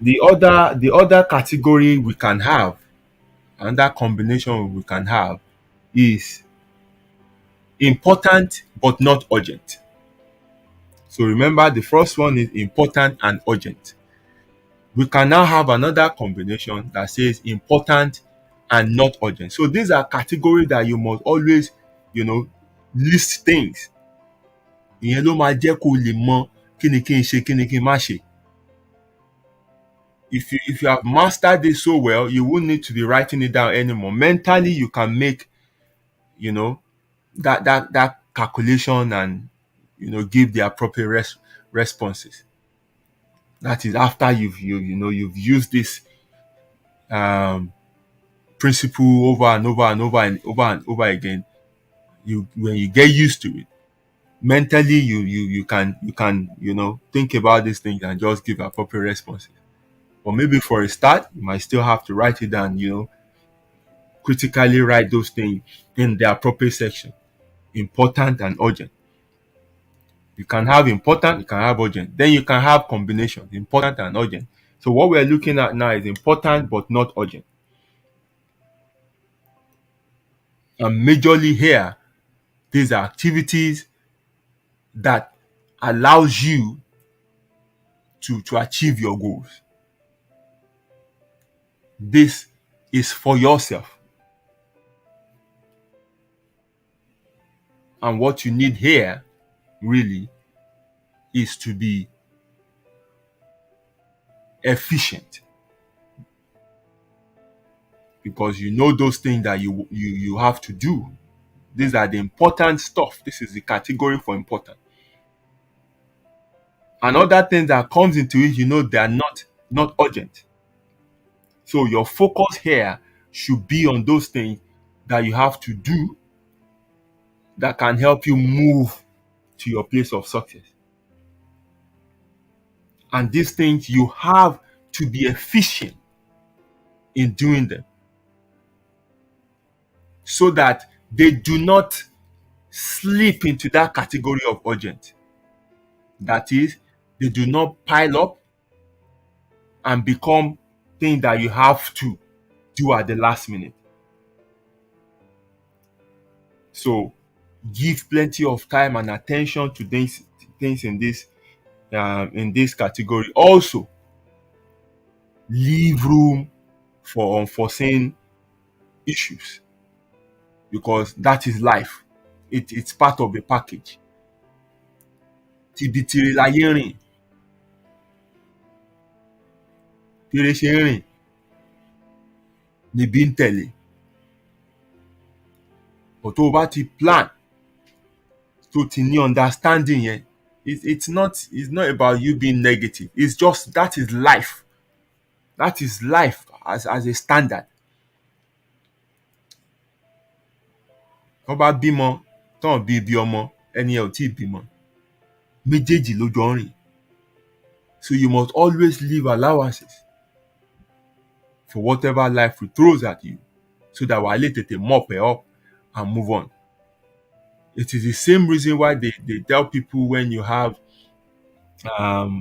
the other category we can have, another combination we can have, is important but not urgent. So remember, the first one is important and urgent. We can now have another combination that says important and not urgent. So these are categories that you must always, list things. Ìyẹn ló máa jẹ́ kó lè mọ kí ni kí n ṣe, kí ni kí n má ṣe. If you have mastered this so well, you won't need to be writing it down anymore. Mentally, you can make, that calculation and, give the appropriate responses. That is after you've used this principle over and over and over and over and over again. When you get used to it, mentally you can think about these things and just give appropriate responses. But maybe for a start, you might still have to write it down, critically write those things in the appropriate section. Important and urgent. You can have important, you can have urgent. Then you can have combinations, important and urgent. So what we're looking at now is important but not urgent. And majorly here, these are activities that allows you to achieve your goals. This is for yourself. And what you need here really is to be efficient, because you know those things that you have to do. These are the important stuff. This is the category for important. And other things that comes into it, you know, they are not urgent. So your focus here should be on those things that you have to do that can help you move to your place of success. And these things, you have to be efficient in doing them so that they do not slip into that category of urgent. That is, they do not pile up and become things that you have to do at the last minute. So give plenty of time and attention to things in this category. Also, leave room for unforeseen issues, because that is life. It's part of the package. Tibitiri láyé rìn, tèrè ṣe ń rìn, níbi ń tẹ̀lé. But tó o bá ti plan, tó ti ní understanding yẹn, it's not about you being negative. It's just that is life. That is life as a standard. Tó bá bímọ, tán bí ibi ọmọ, ẹni ẹ ò tí ì bímọ. Méjèèjì ló jọ ń rìn. So you must always leave allowances for whatever life throws at you, so that wàá lè tètè mop it up and move on. It is the same reason why they tell people, when you have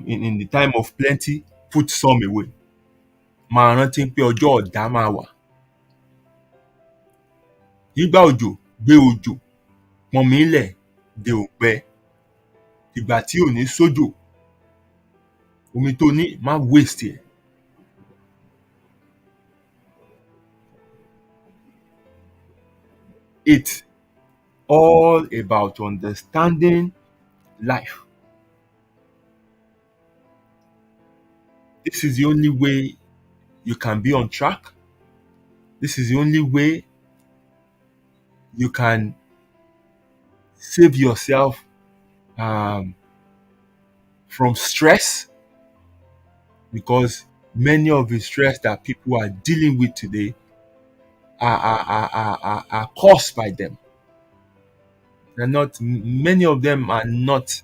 in the time of plenty, put some away. Máa rántí pé ọjọ́ ọ̀dá máa wà. Nígbà òjò, gbé òjò, pọnmi ilẹ̀ de òǹgbẹ. Ìgbà tí ò ní sójò, omi tó ní má waste ẹ̀. It's all about understanding life. This is the only way you can be on track. This is the only way you can save yourself from stress, because many of the stress that people are dealing with today are caused by them. Many of them are not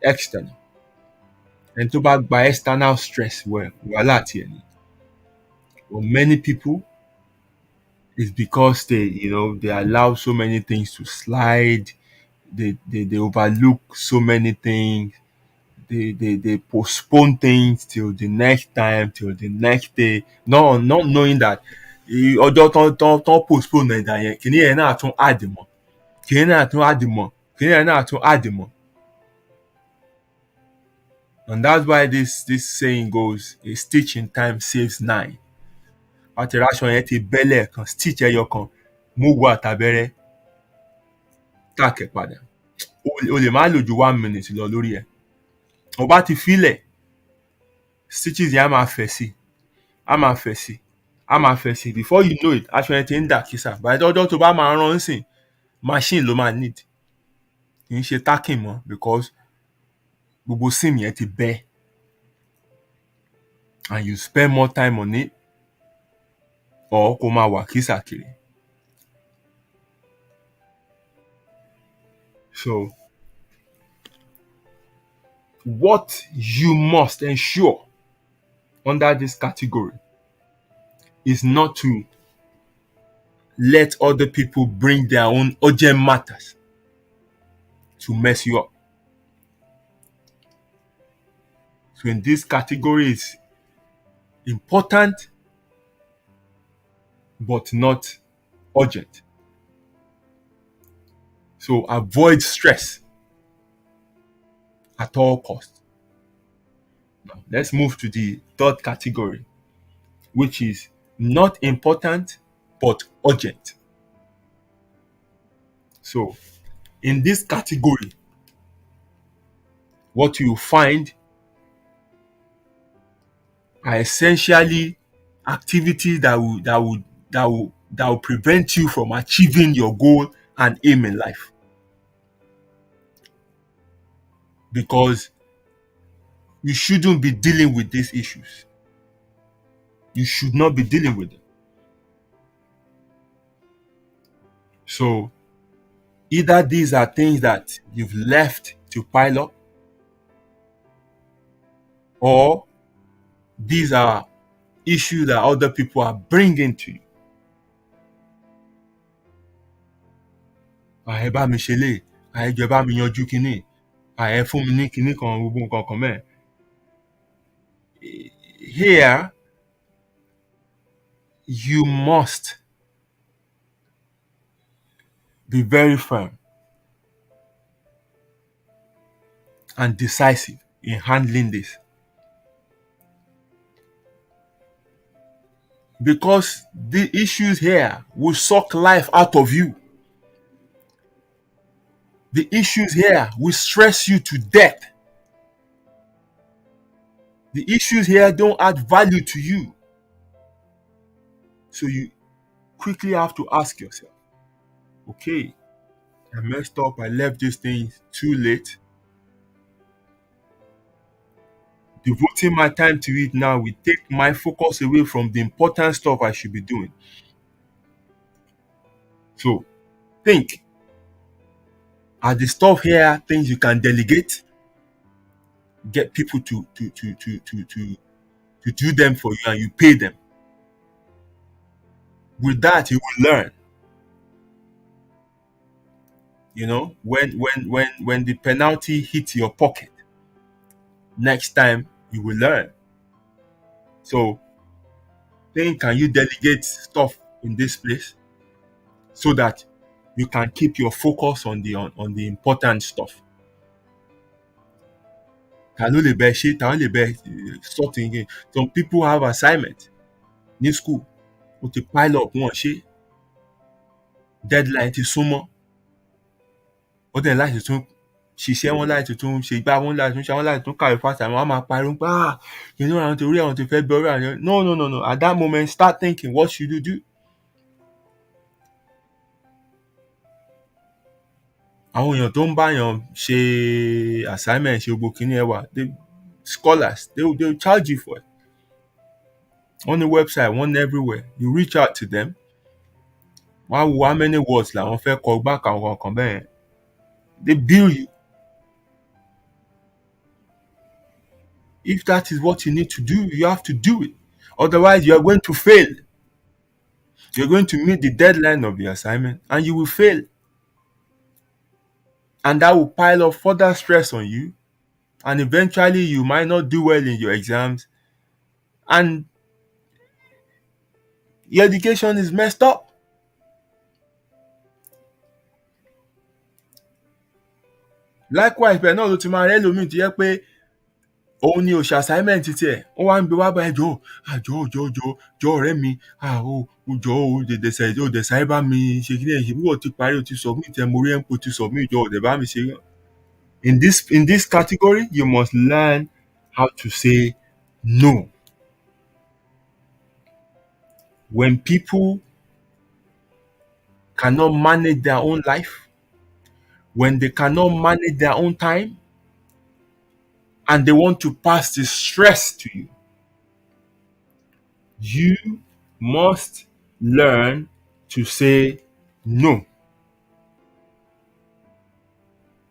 external. And tó bá gba external stress, wàhálà tiẹ̀ ni. But many people, it's because they allow so many things to slide. They overlook so many things. They postpone things till the next time, till the next day, not knowing that ọjọ́ tán postpone ẹ̀dá yẹn, kìíní yẹn náà tún add mọ́, kìíní náà tún add mọ́, kìíní yẹn náà tún add mọ́. And that's why this saying goes, a stitch in time saves 9. Àti aṣọ yẹn ti bẹ́lẹ̀ kan, stitch ẹyọ kan, mú wo àtàbẹ́rẹ́, tàkẹ́ padà. O lè má lò ju 1 minute lọ lórí ẹ̀. O bá ti fílẹ̀, stitches yẹn á máa fẹ̀ sí, á máa fẹ̀ sí, á máa fẹ̀ sí. Before you know it, aṣọ yẹn ti ń dà kísà. By the ọjọ́ tó bá máa rán sìn, machine ló máa need. Kì í ṣe tacking mọ́, because gbogbo seam yẹn ti bẹ́. And you spend more time on it, or kó máa wà kísà kiri. So, what you must ensure under this category is not to let other people bring their own urgent matters to mess you up. So in this category, it's important but not urgent. So avoid stress. at all costs. Now, let's move to the third category, which is not important but urgent. So, in this category, what you find are essentially activities that will prevent you from achieving your goal and aim in life, because you shouldn't be dealing with these issues. You should not be dealing with them. So either these are things that you've left to pile up, or these are issues that other people are bringing to you. Ààyè bá mi ṣe lè, ààyè jọ̀ọ́ ẹ bá mi yanjú kinní, ààyè fún mi ní kinní kan, gbogbo nǹkan kan mẹ́ẹ̀. Here, you must be very firm and decisive in handling this. Because the issues here will suck life out of you. The issues here will stress you to death. The issues here don't add value to you. So you quickly have to ask yourself, okay, I messed up, I left these things too late. Devoting my time to it now will take my focus away from the important stuff I should be doing. So think, are the stuff here things you can delegate? Get people to do them for you, and you pay them. With that, you will learn. You know, when the penalty hits your pocket, next time you will learn. So think, can you delegate stuff in this place so that you can keep your focus on the important stuff? Some people have assignment in school, but to pile up one ṣe, deadline ti súnmọ́, ó dẹ̀ láti tún ṣiṣẹ́, wọn láti tún ṣe gbá, wọn láti tún ṣe, wọn láti tún kàwé fast time, wọn á máa pariwo pé àwọn torí àwọn ti fẹ́ bẹ̀rẹ̀ àwọn. No. At that moment, start thinking, what should you do? Àwọn èèyàn tó ń báyàn ṣe assignment, ṣe gbogbo kíní ẹwà, scholars, they will charge you for it. On the website, one everywhere. You reach out to them. Wow, how many words làwọn fẹ́ kọ back àwọn kan bẹ́ẹ̀. They bill you. If that is what you need to do, you have to do it. Otherwise, you are going to fail. You're going to meet the deadline of the assignment and you will fail. And that will pile up further stress on you. And eventually, you might not do well in your exams. And your education is messed up. Likewise, bẹ́ẹ̀ náà ló ti máa rẹ́ lómi tó yẹ pé òun ni ò ṣe assignment tiẹ̀, ó wá ń gbé wá bá ẹjọ́ ọ̀rẹ́ mi, dẹ̀ sáré bá mi ṣe kí ni ẹ̀ṣẹ̀ bí wọ́n ti parí, o ti submit ẹ̀, mo rí ẹ̀ǹpò ti submit, dẹ̀ bá mi ṣe. In this category, you must learn how to say no. When people cannot manage their own life, when they cannot manage their own time, and they want to pass the stress to you, you must learn to say no.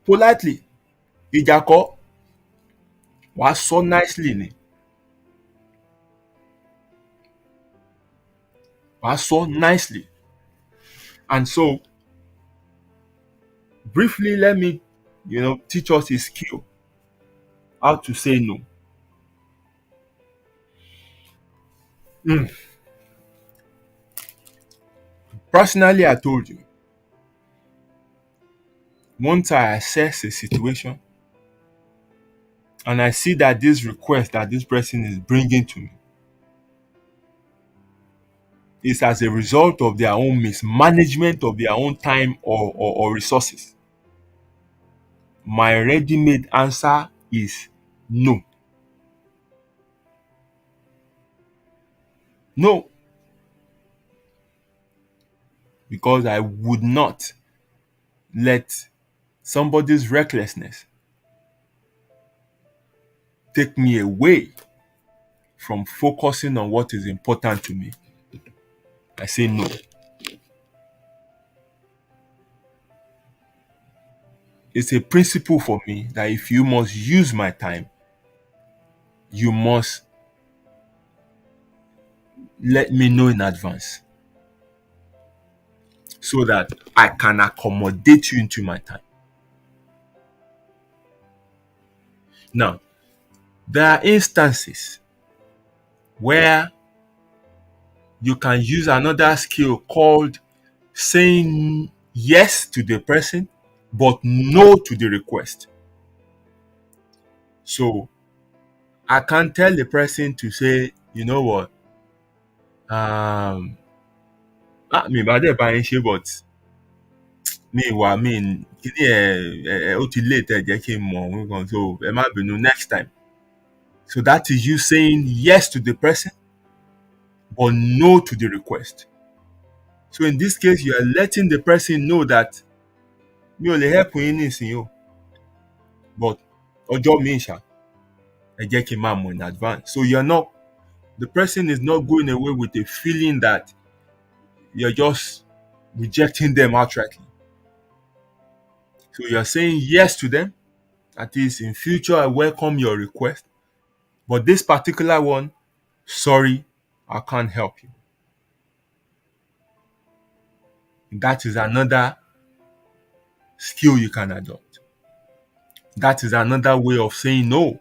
Politely. Ìjà kọ́, wàá sọ nicely ni. Wàá sọ nicely. And so, briefly, let me, teach us a skill. How to say no. Personally, I told you, once I assess a situation, and I see that this request that this person is bringing to me is as a result of their own mismanagement of their own time or resources, my ready made answer is no. No, because I would not let somebody's recklessness take me away from focusing on what is important to me. I say no. It's a principle for me that if you must use my time, you must let me know in advance so that I can accommodate you into my time. Now, there are instances where you can use another skill called saying yes to the person but no to the request. So I can tell the person to say, you know what, mi bá dẹ̀ bá yín ṣe but kíní ó ti late ẹ jẹ́ kí n mọ̀ nǹkan so ẹ má bínú next time. So that is you saying yes to the person but no to the request. So in this case, you are letting the person know that mi ò lè help yín nísìnyí o, but ọjọ́ mi ṣá ẹ jẹ́ kí n máa mọ̀ in advance. So the person is not going away with a feeling that you're just rejecting them outrightly. So you're saying yes to them. That is, in future, I welcome your request. But this particular one, sorry, I can't help you. That is another skill you can adopt. That is another way of saying no.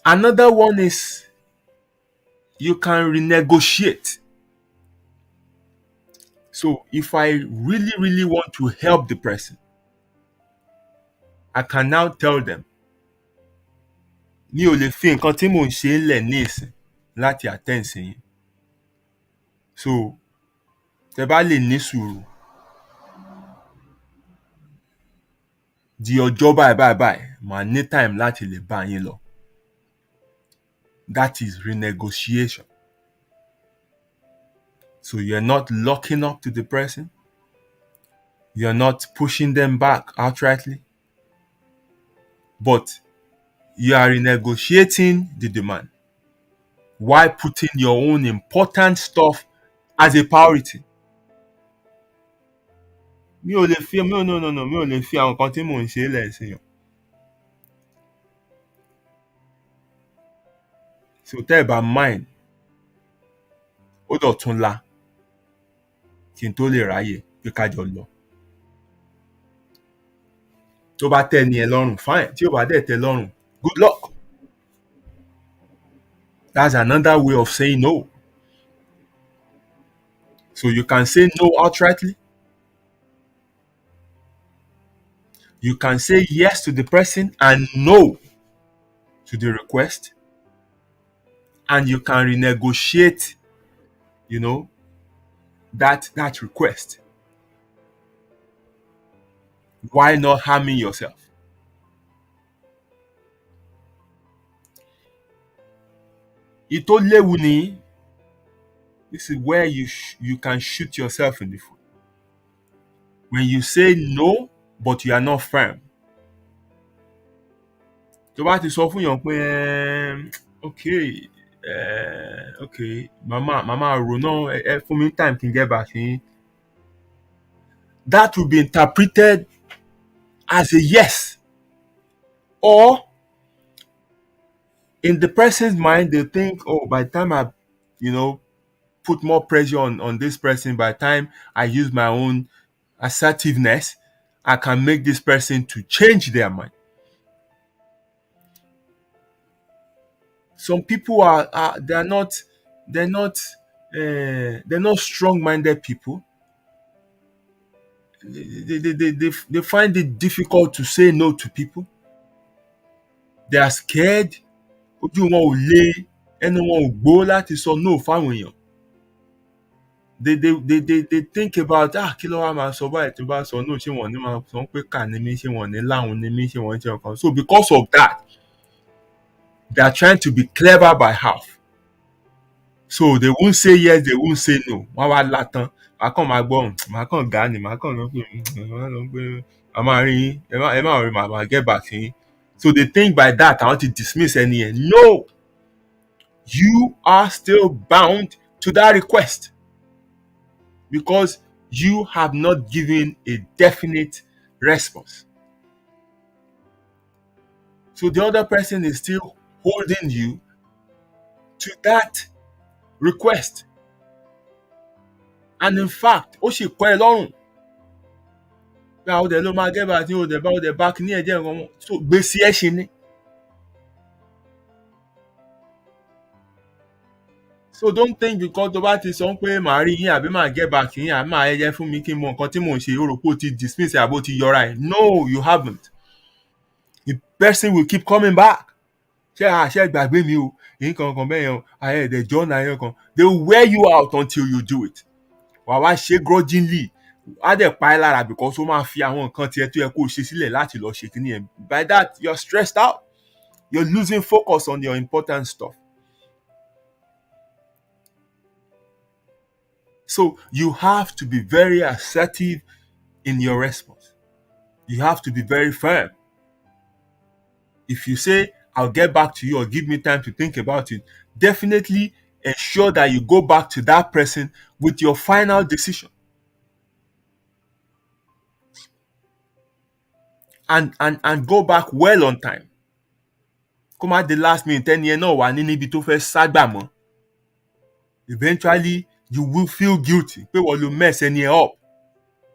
Another one is you can renegotiate. So if I really, really want to help the person, I can now tell them, mi ò lè fi nǹkan tí mò ń ṣe lẹ̀ ní ìsìn láti attend sí yín. So tẹ bá lè ní sùúrù di ọjọ́ báyìí màá ní time láti lè bá yín lọ. That is renegotiation. So you're not locking up to the person. You're not pushing them back outrightly. But you are renegotiating the demand while putting your own important stuff as a priority. Mi ò lè fi àwọn nǹkan tí mò ń ṣe lẹ̀ sí yàn. So tẹ́ ẹ bá mind, ó dọ̀túnla kí n tó lè ráyè pé ká jọ lọ. Tó bá tẹ́ ni ẹ lọ́rùn, fine. Tí ò bá dẹ̀ tẹ́ lọ́rùn, good luck. That's another way of saying no. So you can say no outrightly. You can say yes to the person and no to the request. And you can renegotiate, that request. Why not harming yourself? Ìtó léwu ni, this is where you can shoot yourself in the foot. When you say no, but you are not firm. Tó bá ti sọ fún yàn pé okay, mama rò náà fún mi time kí n get back sí yín. That will be interpreted as a yes. Or in the person's mind, they think, oh, by the time I, put more pressure on this person, by the time I use my own assertiveness, I can make this person to change their mind. Some people they're not strong-minded people. they find it difficult to say no to people. They are scared. Ojú wọn ò le, ẹnu wọn ò gbó láti sọ no fáwọn èèyàn. They think about kí ló wá máa sọ báyìí tí n bá sọ no, ṣé wọn ní máa sọ pé kà ní mí, ṣé wọn ní láhùn ní mí, ṣé wọn ń ṣe nǹkan. So because of that, they are trying to be clever by half. So they won't say yes, they won't say no. Wọ́n wá látàn. Màá kàn máa gbọ́ màá kàn gà ní, màá kàn lọ pé a máa rí yín, ẹ má rí màá get back sí yín. So they think by that I want to dismiss any yẹn. No! You are still bound to that request because you have not given a definite response. So the other person is still holding you to that request. And in fact, ó sì kọ́ ẹ lọ́rùn. Pé àwọn ọdẹ ló máa get back ní ọdẹ back ní ẹ̀jẹ̀ nǹkan wọn. So gbèsè ẹ̀ ṣe ni. So don't think because tó bá ti sọ pé màá rí yín àbí màá get back yín àbí màá ẹyẹ fún mi kí n mọ nǹkan tí mò ń ṣe, ó rò pé ó ti dismiss ẹ̀ àbí ó ti yọra ẹ̀. No, you haven't. The person will keep coming back. Ṣé gbàgbé mi o, èyí kankan bẹ́ẹ̀ yẹn o, ẹ̀ẹ́dẹ̀jọ́ náà yẹn kan. They will wear you out until you do it. Wàá wá ṣe grudgingly. Á dẹ̀ pa ẹ́ lára because ó máa fi àwọn nǹkan tiẹ̀ tó yẹ kó o ṣe sílẹ̀ láti lọ ṣe kíní yẹn. By that, you're stressed out. You're losing focus on your important stuff. So you have to be very assertive in your response. You have to be very firm. If you say, I'll get back to you or give me time to think about it, definitely ensure that you go back to that person with your final decision. And go back well on time. Come at the last minute, 10 years náà wà níbi tó fẹ́ ságbà mọ́. Eventually, you will feel guilty pé wọ́n ló mess ẹni ẹ̀ up.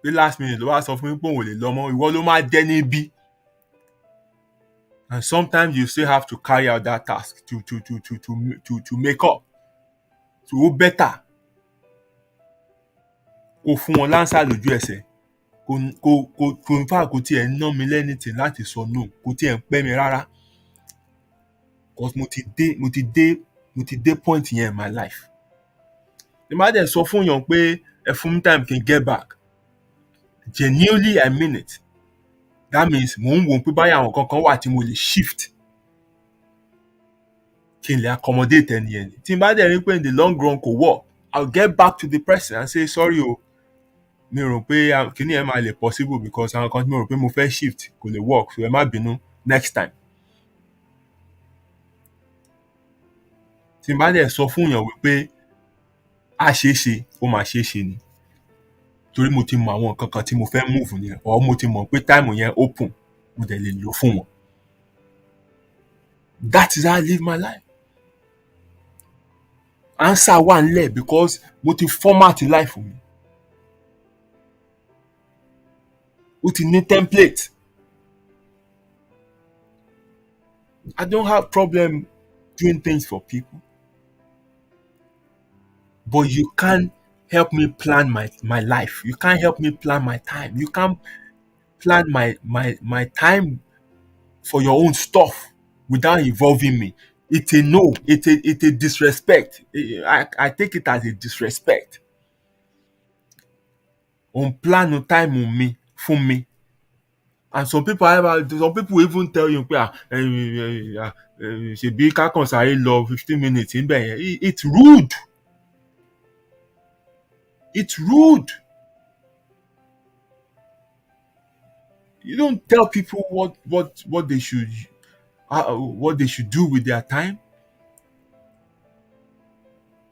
Pé last minute ló wá sọ fún mi pé òun ò lè lọ mọ́, ìwọ ló máa dẹ́ni bí. And sometimes you still have to carry out that task to make up. So ó better kó fún wọn lánsà lójú ẹsẹ̀. Kò in fact kò tiẹ̀ ná mi lẹ́nìtì láti sọ no, kò tiẹ̀ ń pẹ́ mi rárá. Because mo ti dé point yẹn in my life. Tí má dẹ̀ sọ fún yàn pé ẹ fún mi time can get back. Genuinely I mean it. That means mò ń wò pé báyà àwọn kankan wà tí mo lè shift kí n lè accommodate ẹni yẹn. Tí n bá dẹ̀ rí pé in the long run kò work, I'll get back to the person and say sorry o. Mi rò pé kíní ẹ̀ máa lè possible because àwọn kan tí mo rò pé mo fẹ́ shift kò lè work, so ẹ má bínú next time. Tí n bá dẹ̀ sọ fún yàn wípé á ṣeé ṣe, ó máa ṣeé ṣe ni. Torí mo ti mọ àwọn nǹkan kan tí mo fẹ́ move ni, or mo ti mọ̀ pé time yẹn open, mo dẹ̀ lè lò fún wọn. That is how I live my life. Answer wà nílẹ̀ because mo ti format life mi. Ó ti ní template. I don't have problem doing things for people. But you can't help me plan my life. You can't help me plan my time. You can't plan my time for your own stuff without involving me. It's a no. It's a disrespect. I take it as a disrespect. On plan no time on me, for me. And some people even tell you pé ṣebí ká kàn sáré lọ 15 minutes níbẹ̀ yẹn. It's rude. It's rude. You don't tell people what they should do with their time.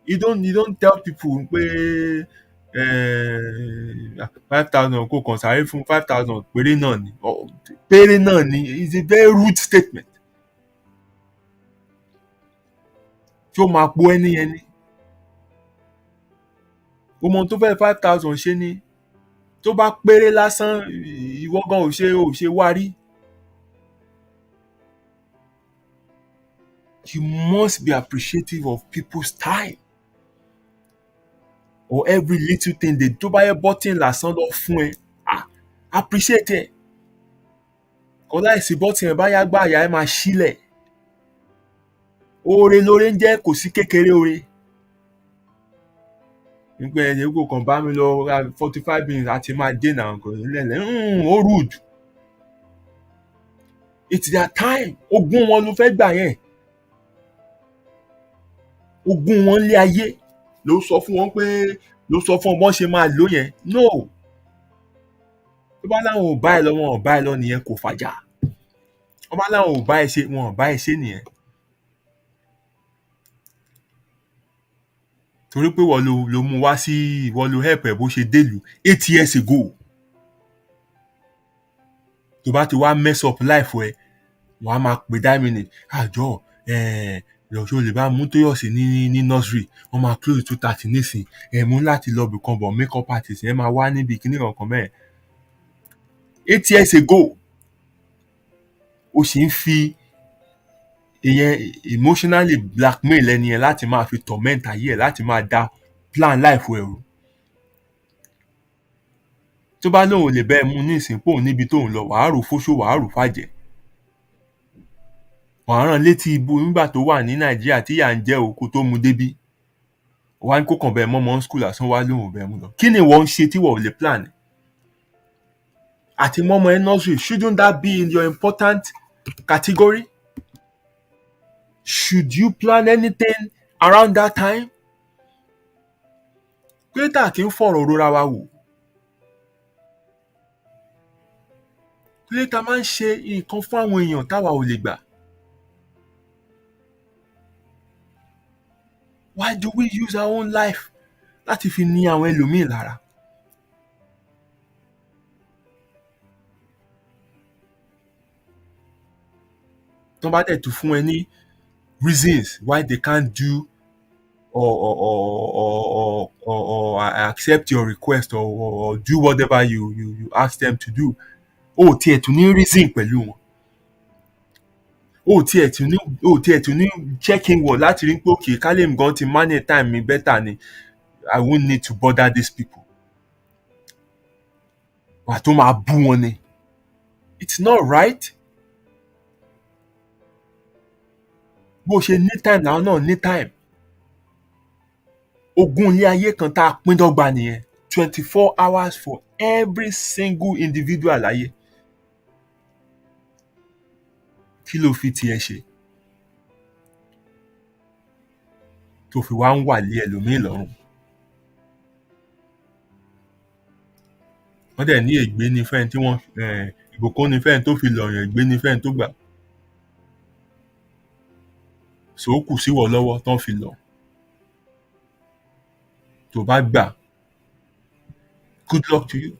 You don't tell people pé 5,000 kó kàn sáré fún 5,000 péré náà ni. Péré náà ni is a very rude statement. Tí ó máa po ẹni yẹn ni. Ó mọ tó fẹ́ 5,000 ṣe ni. Tó bá péré lásán, ìwọ gan ò ṣe wá rí. You must be appreciative of people's time. Or every little thing they tó bá yẹ button lásán lọ fún ẹ. appreciate ẹ̀. Kọ́ láìsí bọ́tì ẹ̀ bá yá gbá àyà ẹ̀ máa sílẹ̀. Oore lóore ń jẹ́, kò sí kékeré oore. Nígbà ẹni kò kàn bá mi lọ 45 minutes àti máa dènà nǹkan lẹ́lẹ̀ ó rude. It's their time. Ogún wọn ló fẹ́ gbà yẹn. Ogún wọn lé ayé ló sọ fún wọn pé ló sọ fún wọn ṣe máa lò yẹn. No. Tó bá láwọn ò bá ẹ lọ, wọn ò bá ẹ lọ nìyẹn, kò fàjà. Tó bá láwọn ò bá ẹ ṣe, wọn ò bá ẹ ṣe nìyẹn. Torí pé wọ́n ló mú wá sí, wọ́n ló help ẹ̀ bó ṣe délùú 8 years ago. Tó bá ti wá mess up life ẹ, wọ́n á máa pè Diamond àjọ lọ́sọ̀ lè bá mú Tóyọ̀sí ní nursery, wọ́n máa close 2:30 nísìn. Mú láti lọ bìkan bọ̀ makeup artist ẹ máa wá níbi kíní kankan mẹ́ẹ̀. 8 years ago, o sì ń fi ìyẹn emotionally blackmail ẹni yẹn láti máa fi torment ayé ẹ̀, láti máa da plan life ẹ̀ rú. Tó bá lóun ò lè bẹ́ẹ̀ mú ní ìsìnkú òun níbi tóun lọ, wàá rò fóṣó, wàá rò fàjẹ́. Wàá rán létí ibu nígbà tó wà ní Nàìjíríà tí ìyà ń jẹ òkú tó mu débí. Wá ní kó kàn bẹ́ẹ̀ mọ́mọ́ school àsán wá lóun ò bẹ́ẹ̀ mú lọ. Kí ni wọ́n ń ṣe tí wọ́n ò lè plan? Àti mọ́mọ́ ẹ nursery, shouldn't that be in your important category? Should you plan anything around that time? Pétà kì í fọ̀rọ̀ rora wa wò. Pétà máa ń ṣe nǹkan fún àwọn èèyàn táwa ò lè gbà. Why do we use our own life láti fi ní àwọn ẹlòmíì lára? Tó bá dẹ̀ tún fún ẹ ní reasons why they can't do or accept your request or do whatever you ask them to do. O tiẹ̀ tún ní reason pẹ̀lú wọn. O tiẹ̀ tún ní checking wọ̀ láti rí pé òkè kálẹ̀ mi gan ti manage time mi better ni. I won't need to bother these people. Wà tó máa bú wọn ni. It's not right. Bó ṣe ní time làwọn náà ní time. Ogún ilé ayé kan tá a pín dọ́gba nìyẹn. 24 hours for every single individual láyé. Kí ló fi tiẹ̀ ṣe? Tó fi wá ń wà lé ẹlòmíì lọ́rùn. Wọ́n dẹ̀ ní ègbé ní fẹ́ni tí wọ́n ìbùkún ní fẹ́ni tó fi lọ̀yàn, ègbé ní fẹ́ni tó gbà. So ó kù sí wọ lọ́wọ́ tán fi lọ. Tó bá gbà, good luck to you.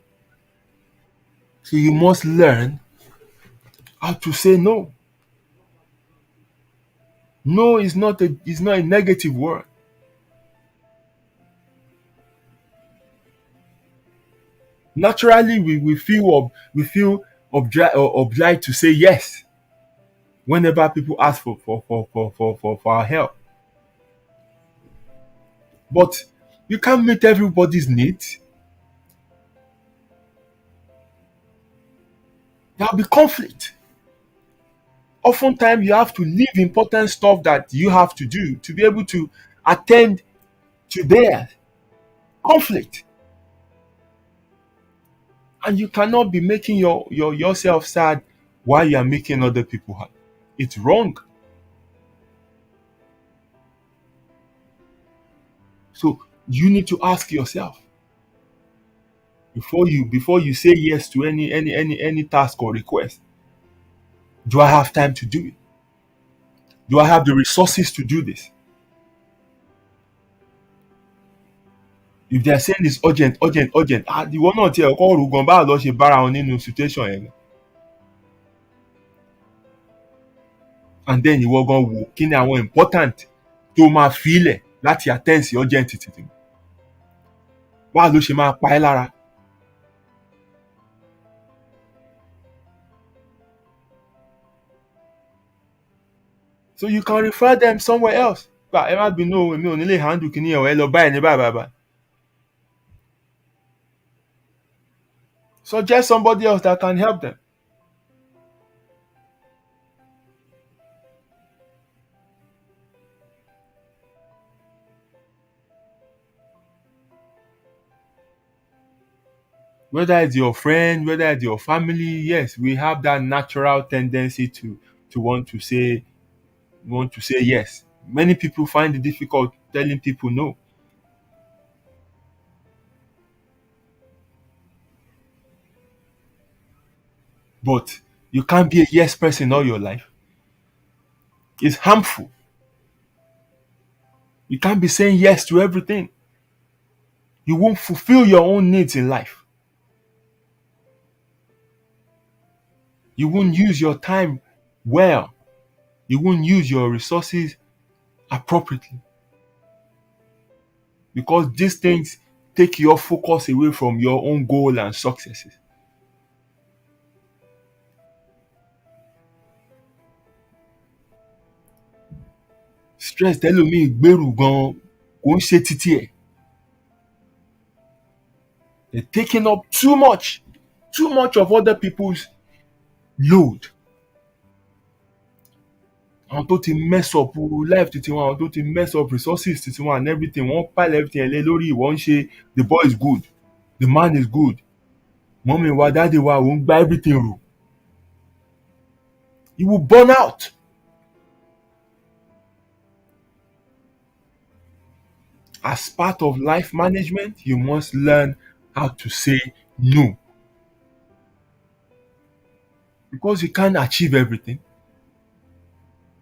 So you must learn how to say no. No is not a negative word. Naturally, we feel obliged to say yes whenever people ask for our help. But you can't meet everybody's needs. There'll be conflict. Oftentimes, you have to leave important stuff that you have to do to be able to attend to their conflict. And you cannot be making yourself sad while you are making other people happy. It's wrong. So you need to ask yourself before you say yes to any task or request. Do I have time to do it? Do I have the resources to do this? If they are saying it's urgent, ìwọ náà tiẹ̀ kọ́ ọ̀rùn gan báwo lọ ṣe bára wọn nínú situation yẹn. And then ìwọ gan wò kí ni àwọn important tó máa fílẹ̀ láti attend sí urgent títí. Báwo ló ṣe máa pa ẹ́ lára? So you can refer them somewhere else. But ẹ má bínú èmi ò ní lè handle kíní ẹ̀ ẹ lọ bá ẹ ní báyìí. Suggest somebody else that can help them. Whether it's your friend, whether it's your family, yes, we have that natural tendency to want to say yes. Many people find it difficult telling people no, but you can't be a yes person all your life. It's harmful. You can't be saying yes to everything. You won't fulfill your own needs in life. You won't use your time well. You won't use your resources appropriately because these things take your focus away from your own goal and successes. Stress tẹ́lòmíì gbèrú gan kò ń ṣe títí ẹ̀. They're taking up too much of other people's load. Àwọn tó ti mess up life títí wọn, àwọn tó ti mess up resources títí wọn and everything, wọ́n pile everything ẹ̀ lé lórí ìwọ ń ṣe the boy is good, the man is good. Mọ́mí wa dáàdi wa ò ń gba everything rò. You will burn out. As part of life management, you must learn how to say no because you can't achieve everything.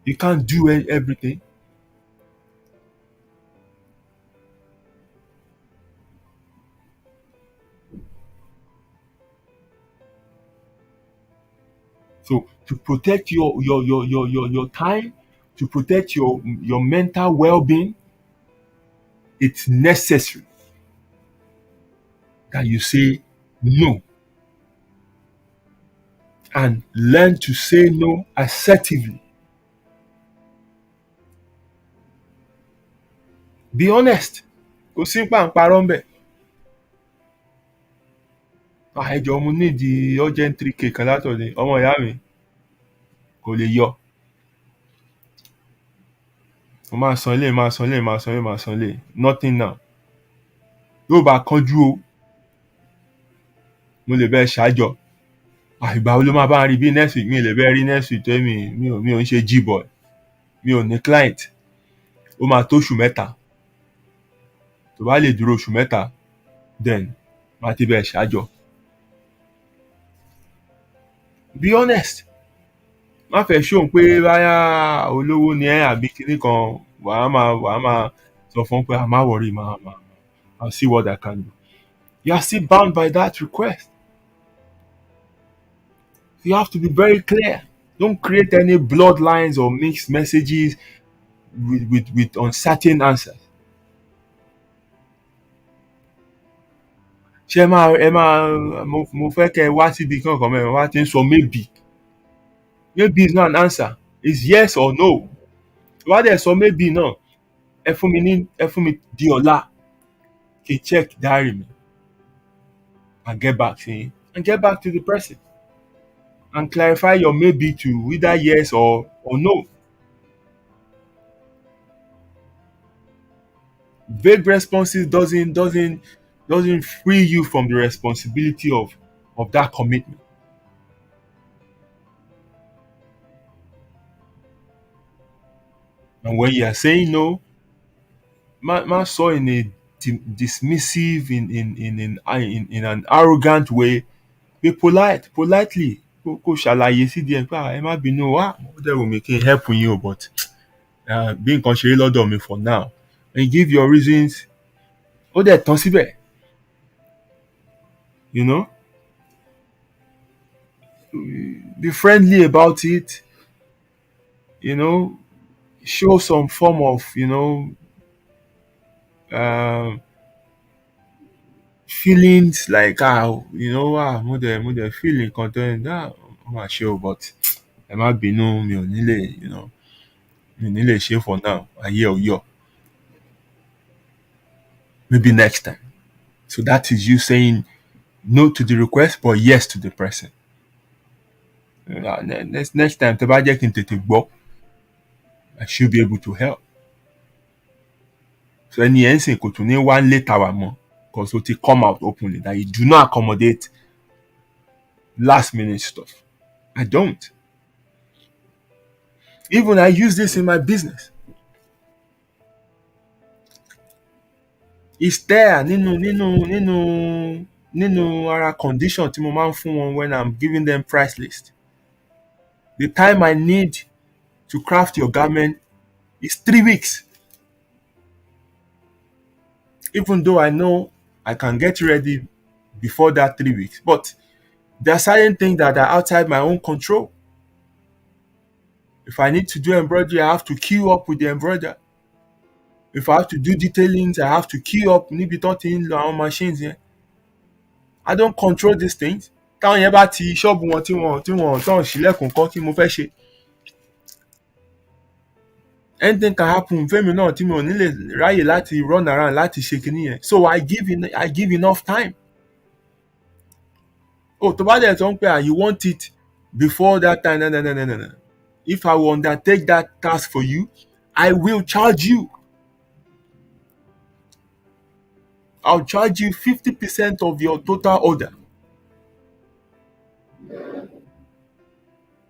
You can't do everything. So to protect your time, to protect your mental well-being, it's necessary that you say no and learn to say no assertively. Be honest. Kò sí pàǹparọ́ ń bẹ̀. Ẹ jọ̀ọ́ mo need urgent 3K kan látọ̀dẹ̀ ọmọ ìyá mi kò lè yọ. Mo máa san ilé, máa san ilé, máa san ilé, máa san ilé. Nothing now. Yóò bá kánjú o. Mo lè bẹ́ẹ̀ ṣáájọ. Ìgbà wo ló máa bá ń rí bí next week? Mi ò lè bẹ́ẹ̀ rí next week tó mi ò ń ṣe G-boy. Mi ò ní client. Ó máa tó oṣù mẹ́ta. Tó bá lè dúró oṣù mẹ́ta, then máa ti bẹ́ẹ̀ ṣáájọ. Be honest. Má fẹ́ show pé báyà olówó ni ẹ́ àbí kinní kan wàá máa sọ fún pé má worry, I'll see what I can do. You are still bound by that request. You have to be very clear. Don't create any bloodlines or mixed messages with uncertain answers. Ṣé mo fẹ́ kẹ́ ẹ wá síbi kankan mẹ́rin wá ti ń sọ maybe. Maybe is not an answer. It's yes or no. Wá dẹ̀ sọ maybe náà. Ẹ fún mi di ọ̀la kí check diary mi and get back to the person and clarify your maybe to either yes or no. Vague responses doesn't free you from the responsibility of that commitment. And when you are saying no, má sọ in a dismissive, in an arrogant way. Be politely. Kó ṣàlàyé sí díẹ̀ pé ẹ má bínú wá. Ó dẹ̀ wù mí kí n help you but bí nǹkan ṣe rí lọ́dọ̀ mi for now. And give your reasons. Ó dẹ̀ tán síbẹ̀. You know? Be friendly about it. You know? Show some form of, feelings like mo dẹ̀ feeling content máa ṣe o but ẹ má bínú mi ò ní lè mi ò ní lè ṣe for now ayé ò yọ. Maybe next time. So that is you saying no to the request but yes to the person. Next time tẹ́ bá jẹ́ kí n tètè gbọ́, I should be able to help. So ẹni yẹn ń sìn kò tún ní wá later wà mọ́, because o ti come out openly that you do not accommodate last minute stuff. I don't. Even I use this in my business. It's there nínú ara condition tí mo máa ń fún wọn when I'm giving them price list. The time I need to craft your garment is 3 weeks. Even though I know I can get ready before that 3 weeks, but there are certain things that are outside my own control. If I need to do embroidery, I have to queue up with the embroider. If I have to do detailings, I have to queue up níbi tó ti ń lo àwọn machines yẹn. I don't control these things. Táwọn yẹn bá ti ṣọ́ọ̀bù wọn tí wọ́n tán ṣílẹ̀kùn kọ́ kí mo fẹ́ ṣe. Anything can happen fẹ́mi náà tí mi ò ní lè ráyè láti run around láti ṣe kinní yẹn. So I give enough time. Oh, tó bá dẹ̀ sọ pé you want it before that time, no. If I will undertake that task for you, I will charge you. I'll charge you 50% of your total order.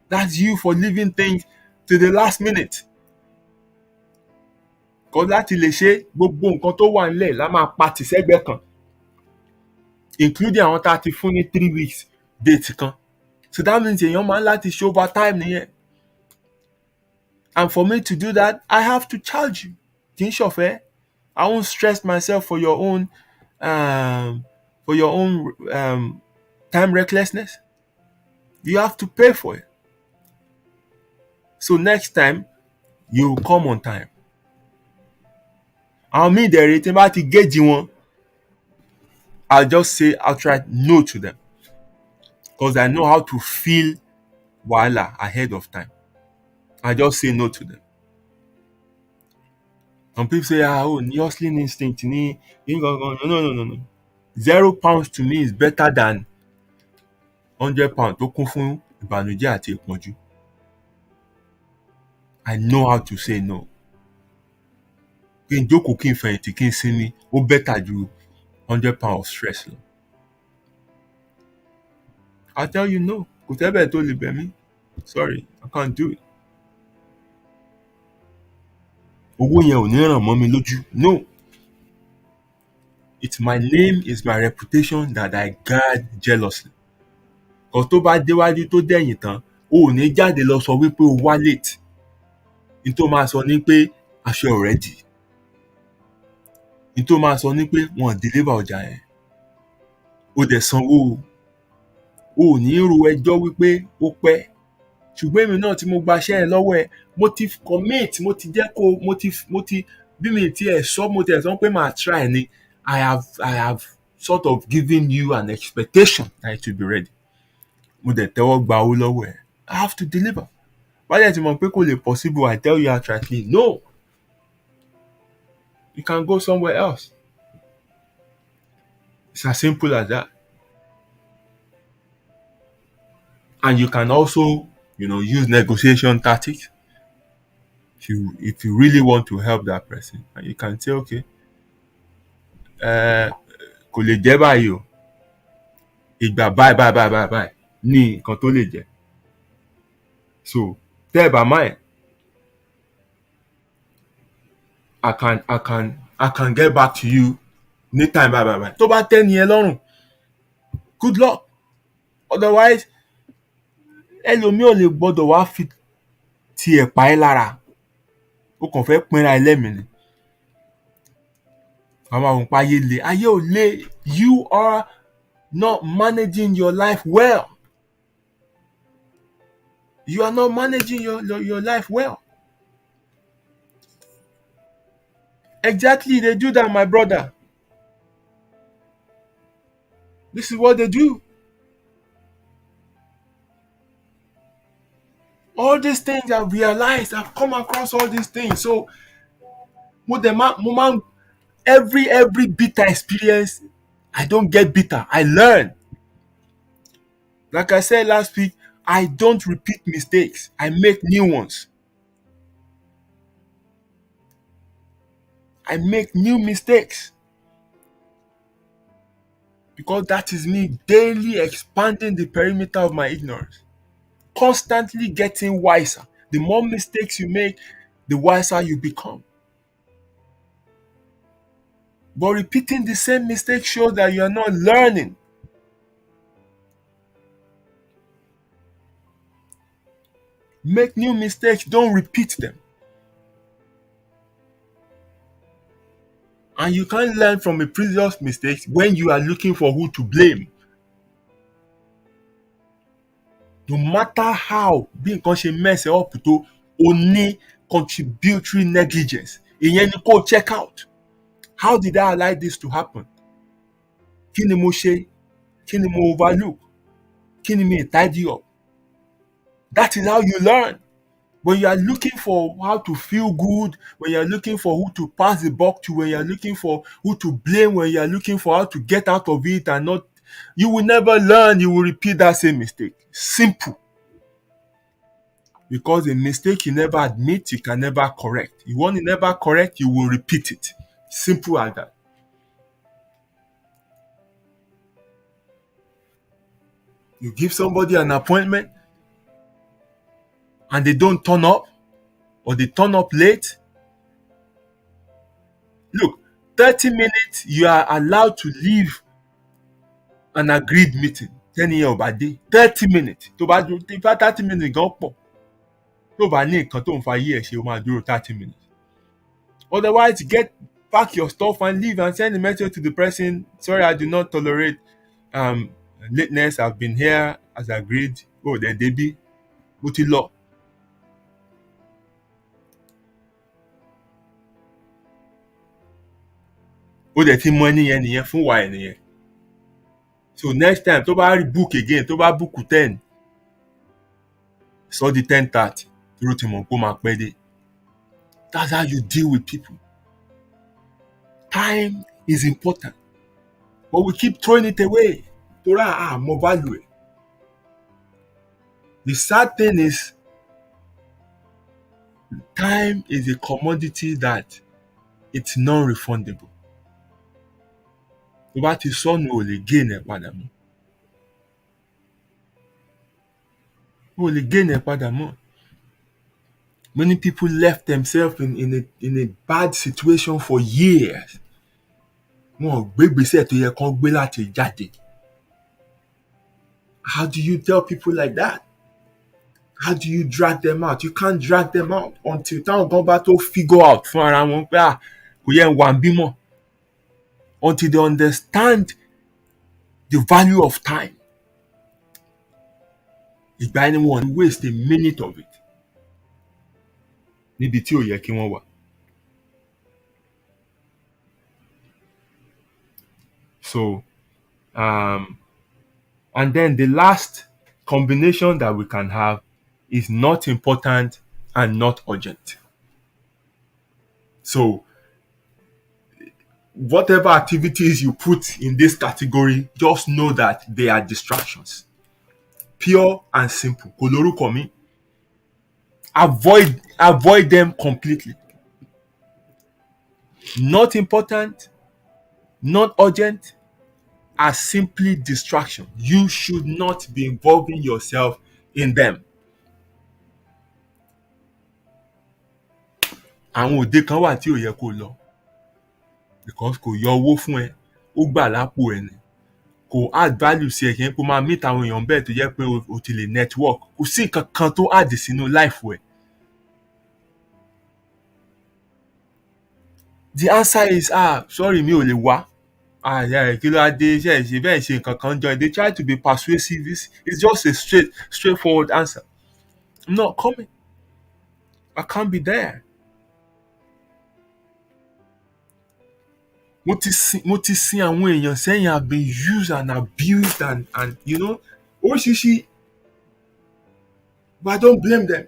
That's you for leaving things to the last minute. Because láti lè ṣe gbogbo nǹkan tó wà nílẹ̀ la máa pa tì sẹ́gbẹ̀ẹ́ kan, including àwọn tá a ti fún ní 3 weeks date kan. So that means èèyàn máa ń láti ṣe overtime nìyẹn. And for me to do that, I have to charge you. Kì í ṣọ̀fẹ́. I won't stress myself for your own time recklessness. You have to pay for it. So next time, you come on time. Àwọn míì dẹ̀ rèé tí n bá ti gauge wọn, I'll just say outright no to them. Because I know how to feel wahala ahead of time. I just say no to them. Some people say, ní hustling instinct, no. £0 to me is better than £100 tó kún fún ìbànújẹ́ àti ìpọ́njú. I know how to say no. Kí n jókòó kí n fẹ̀yìntì kí n sinmi, ó better ju £100 of stress lọ. I'll tell you no. Kò tẹ́bẹ̀ tó lè bẹ̀ mí. Sorry, I can't do it. Owó yẹn ò ní ràn mọ́ mi lójú. No. It's my name, it's my reputation that I guard jealously. Kò tó bá déwájú tó dẹ̀yìn tán, o ò ní jáde lọ sọ wípé o wá late. Ní tó máa sọ ní pé aṣọ ò ready. Ní tó máa sọ ní pé wọ́n deliver ọjà yẹn. O dẹ̀ sanwó. O ò ní ro ẹjọ́ wípé ó pẹ́. Ṣùgbọ́n èmi náà tí mo gbaṣẹ́ ẹ lọ́wọ́ ẹ, mo ti commit, mo ti jẹ́ kó, mo ti bí mi ti ẹ̀ sọ, mo ti ẹ̀ sọ pé màá try ni. I have sort of given you an expectation that it will be ready. Mo dẹ̀ tẹ́wọ́ gba owó lọ́wọ́ ẹ. I have to deliver. Báyẹ̀ tí mo pé kò lè possible, I tell you outrightly, no. You can go somewhere else. It's as simple as that. And you can also, use negotiation tactics. If you really want to help that person, and you can say, okay, kò lè jẹ́ báyìí o. Ìgbà báyìí ní nǹkan tó lè jẹ́. So, tẹ́ ẹ bá mind, I can get back to you ní time báyìí. Tó bá tẹ́ ni ẹ lọ́rùn, good luck. Otherwise, ẹlòmíì ò lè gbọ́dọ̀ wá fi tiẹ̀ pa ẹ́ lára. Ó kàn fẹ́ pinra ẹlẹ́mìí ni. Àwọn àwọn pa ayé le. Ayé ò le. You are not managing your life well. You are not managing your life well. Exactly, they do that, my brother. This is what they do. All these things I've realized, I've come across all these things. So, every bitter experience, I don't get bitter. I learn. Like I said last week, I don't repeat mistakes. I make new ones. I make new mistakes because that is me daily expanding the perimeter of my ignorance, constantly getting wiser. The more mistakes you make, the wiser you become. But repeating the same mistake shows that you are not learning. Make new mistakes, don't repeat them. And you can't learn from a previous mistake when you are looking for who to blame. No matter how bí nǹkan ṣe mess up tó, o ní contributory negligence. Ìyẹn ni kó check out. How did I allow this to happen? Kí ni mo ṣe? Kí ni mo overlook? Kí ni mi tidy up? That is how you learn. When you are looking for how to feel good, when you are looking for who to pass the buck to, when you are looking for who to blame, when you are looking for how to get out of it and not, you will never learn. You will repeat that same mistake. Simple. Because a mistake you never admit, you can never correct. You want to never correct, you will repeat it. Simple as that. You give somebody an appointment and they don't turn up, or they turn up late. Look, 30 minutes, you are allowed to leave an agreed meeting. 10 a.m. by day. 30 minutes. Tó bá 30 minutes gan pọ̀. Tó bá ní nǹkan tó ń fa ayé ẹ̀ ṣe, o máa dúró 30 minutes. Otherwise, pack your stuff and leave and send a message to the person. Sorry, I do not tolerate lateness. I've been here as agreed. Oh, then Debbie, mo ti lọ. Ó dẹ̀ ti mọ ẹnìyẹn nìyẹn fún wa ẹnìyẹn. So next time tó bá book again, tó bá book 10, sọ di 10:30, dúró ti mọ̀ pé ó máa pẹ́ dé. That's how you deal with people. Time is important, but we keep throwing it away. Torah mo value it. The sad thing is, time is a commodity that it's non-refundable. Tó bá ti sọnù, ò lè gain ẹ̀ padà mọ́. Ò lè gain ẹ̀ padà mọ́. Many people left themselves in a bad situation for years. Wọn ò gbé ìgbésẹ̀ tó yẹ kán gbé láti jáde. How do you tell people like that? How do you drag them out? You can't drag them out until táwọn gan bá tó figure out fún ara wọn pé kò yẹ wà ń bímọ. Until they understand the value of time. Ìgbà ẹni wọn waste a minute of it. Níbi tí ò yẹ kí wọ́n wà. So, and then the last combination that we can have is not important and not urgent. So, whatever activities you put in this category, just know that they are distractions. Pure and simple. Kò lórúkọ mi. Avoid them completely. Not important, not urgent, are simply distraction. You should not be involving yourself in them. Àwọn òde kan wà tí ò yẹ kó lọ. Because kò yọ owó fún ẹ, ó gbà lápò ẹ ni. Kò add value sí ẹ, kí n kó máa meet àwọn èèyàn bẹ́ẹ̀ tó jẹ́ pé o ti lè network. Kò sí nǹkan kan tó add sínú life ẹ. The answer is, sorry, mi ò lè wá. Kí ló dé, ṣe bẹ́ẹ̀ ṣe nǹkan kan join. They try to be persuasive. It's just a straightforward answer. I'm not coming. I can't be there. Mo ti sin àwọn èèyàn sẹ́yìn, have been used and abused and oríṣiríṣi. But I don't blame them.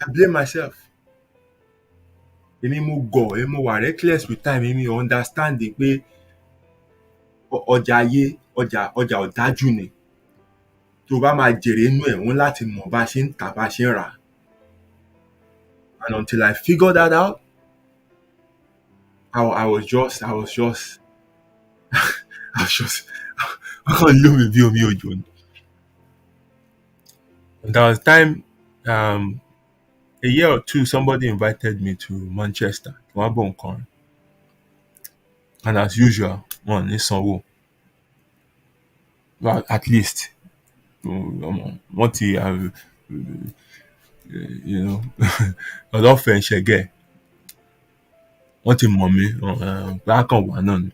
I blame myself. Èmi mo gọ̀, èmi mo wà reckless with time, èmi understand pé ọjà ayé, ọjà ọ̀dájú ni. tó bá máa jèrè inú ẹ̀ wọ́n láti mọ̀ bá ṣe ń tà bá ṣe ń rà. And until I figured that out, I was just I was just I kàn lù mí bí omi òjò ni. And there was time, a year or two, somebody invited me to Manchester. Wọ́n á bọ̀ nǹkan. And as usual, wọ́n ní sanwó. Well, at least, wọ́n ti, ọlọ́fẹ̀ẹ́ ń ṣẹ̀gẹ́. Wọ́n ti mọ̀ mí, bákan wà náà ni.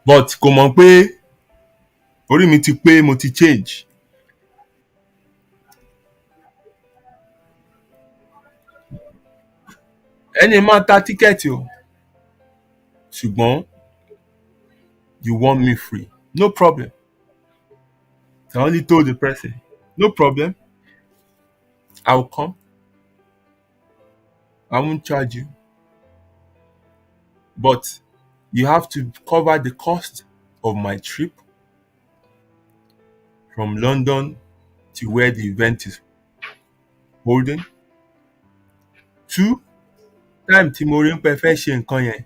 But kò mọ̀ pé orí mi ti pé mo ti change. Ẹni máa ta tíkẹ́ẹ̀tì o. Ṣùgbọ́n you want me free. No problem. I only told the person, no problem. I'll come. I won't charge you. But you have to cover the cost of my trip from London to where the event is holding. 2, time tí mo rí ń pẹ́ fẹ́ ṣe nǹkan yẹn,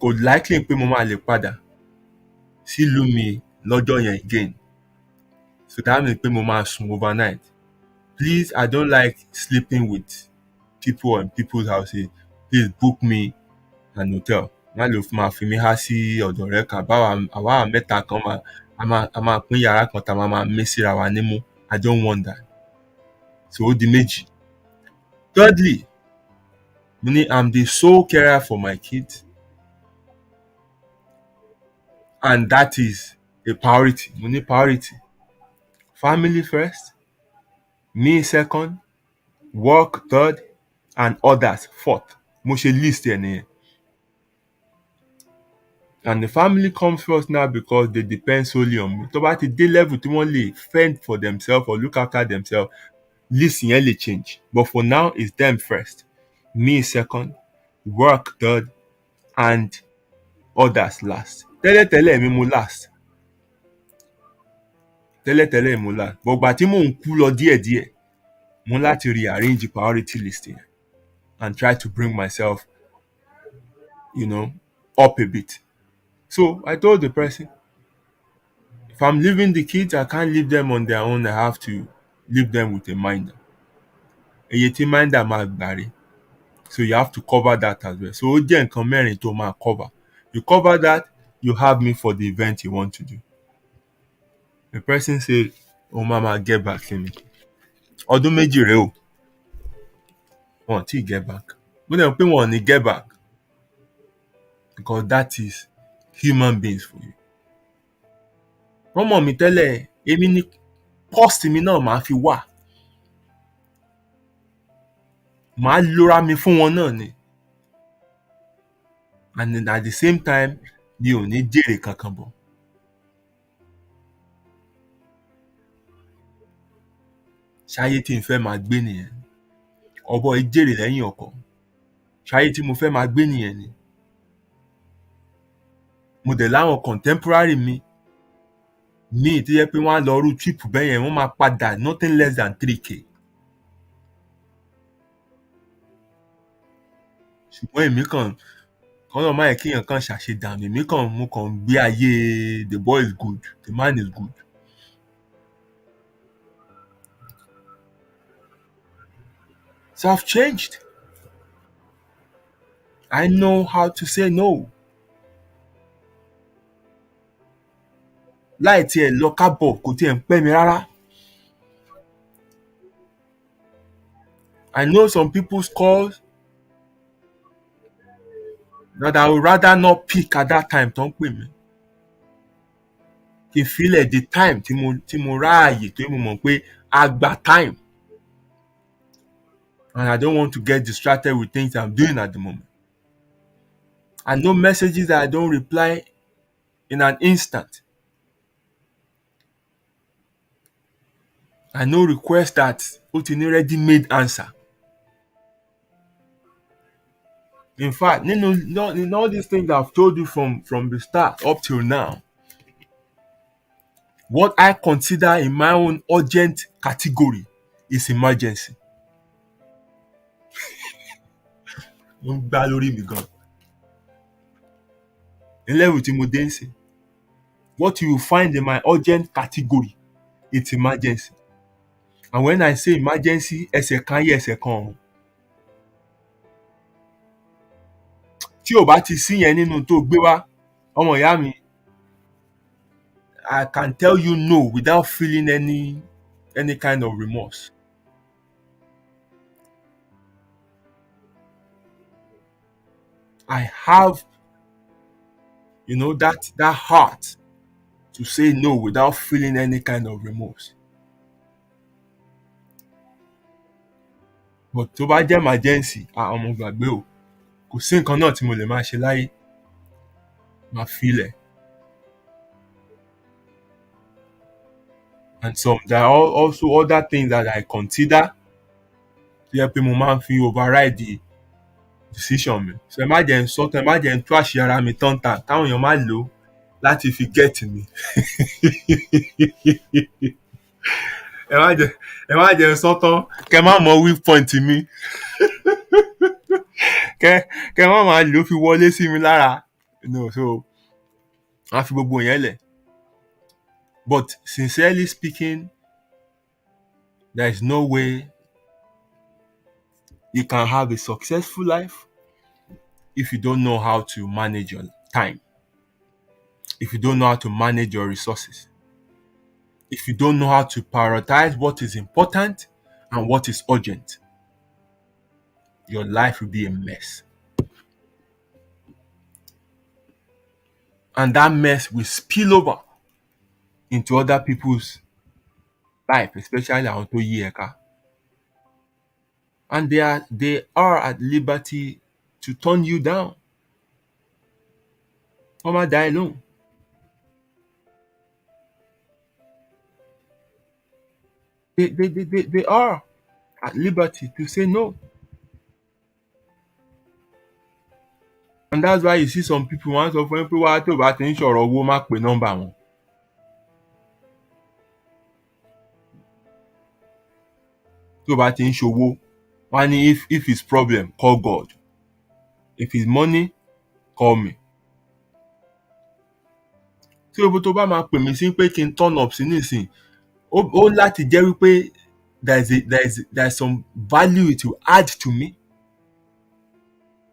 kò likely pé mo máa lè padà sílùú mi lọ́jọ́ yẹn again. So that means pé mo máa sùn overnight. Please, I don't like sleeping with people in people's houses. Please book me an hotel. Má lè máa fi mí há sí ọ̀dọ̀ rẹ kan. Àwa mẹ́ta kan a máa pín yàrá kan tá a máa mí síra wa nímú. I don't want that. So ó di méjì. Thirdly, I'm the sole carer for my kids. And that is a priority. Mo ní priority. Family first, me second, work third, and others fourth. Mo ṣe list ẹ̀ nìyẹn. And the family comes first now because they depend solely on me. Tó bá ti dé level tí wọ́n lè fend for themselves or look after themselves, list yẹn lè change. But for now, it's them first. Me second, work third, and others last. Tẹ́lẹ̀tẹ́lẹ̀ mi mo last. Tẹ́lẹ̀tẹ́lẹ̀ mo last. But ìgbà tí mò ń kú lọ díẹ̀díẹ̀, mo láti rearrange priority list yẹn and try to bring myself, up a bit. So I told the person, if I'm leaving the kids, I can't leave them on their own. I have to leave them with a minder. Eye tí minder máa gbà rè. So you have to cover that as well. So ó jẹ́ nǹkan mẹ́rin tó máa cover. You cover that, you have me for the event you want to do. The person said, "Oh, mama, get back to me." Ọdún méjì rèé o. Wọ́n ti get back. Mo dẹ̀ mọ̀ pé wọ́n ò ní get back. Because that is human beings for you. Wọ́n mọ̀ mí tẹ́lẹ̀, èmi ní post mi náà máa fi wà. Màá lora mi fún wọn náà ni. And then at the same time, mi ò ní jèrè kankan bọ̀. Ṣáyé tí n fẹ́ máa gbé nìyẹn. Ọ̀bọ ìjèrè lẹ́yìn ọkọ̀. Ṣáyé tí mo fẹ́ máa gbé nìyẹn ni. Mo dẹ̀ láwọn contemporary mi tó yẹ pé wọ́n á lọ rú trip bẹ́yẹn, wọ́n máa padà nothing less than 3K. Ṣùgbọ́n èmi kàn máa yẹ kéèyàn kàn ṣàṣedànù. Mo kàn gbé ayé the boy is good, the man is good. So I've changed. I know how to say no. Láì tiẹ̀ lọ kábọ̀ kò tiẹ̀ ń pẹ́ mi rárá. I know some people's calls that I would rather not pick at that time tó ń pè mí. Kí n filẹ̀ the time tí mo ráàyè tó mo mọ̀ pé a gba time. And I don't want to get distracted with things I'm doing at the moment. I know messages that I don't reply in an instant. I know requests that ó ti ní ready-made answer. In fact, in all these things I've told you from the start up till now, What I consider in my own urgent category is emergency. Ó ń gbá lórí mi gan. Ní level tí mo dé nsìn, what you will find in my urgent category, it's emergency. And when I say emergency, ẹsẹ̀ kan ayé ẹsẹ̀ kan ọ̀run. Tí ò bá ti sí yẹn nínú tó gbé wá, ọmọ ìyá mi, I can tell you no without feeling any kind of remorse. I have, that heart to say no without feeling any kind of remorse. But tó bá jẹ́ emergency, ọmọ gbàgbé o. Kò sí nǹkan náà tí mo lè máa ṣe láyé. Máa filẹ̀. And there are also other things that I consider tó yẹ pé mo máa ń fi override the decision mi. So ẹ má jẹ́ n sọ tán, ẹ má jẹ́ n tú àṣírí ara mi tán tà káwọn èèyàn má lò ó láti fi get mi. Ẹ má jẹ́ n sọ tán kẹ́ má mọ weak point mi. Kẹ́ má máa lò ó fi wọlé sí mi lára. No, so a fi gbogbo yẹn lẹ̀. But sincerely speaking, there is no way you can have a successful life if you don't know how to manage your time, if you don't know how to manage your resources, if you don't know how to prioritize what is important and what is urgent. Your life will be a mess. And that mess will spill over into other people's life, especially àwọn tó yí ẹ̀ka. And they are at liberty to turn you down. Wọ́n má dá ẹ lóhùn. They are at liberty to say no. And that's why you see some people wọ́n sọ fún ẹ pé wá tó bá ti ń sọ̀rọ̀ owó má pe nọ́mbà wọn. Tó bá ti ń ṣòwò, wọ́n ní if it's problem, call God. If it's money, call me. Tí owó tó bá máa pè mí sí pé kí n turn up sí nísìn, ó láti jẹ́ wípé there's some value it will add to me.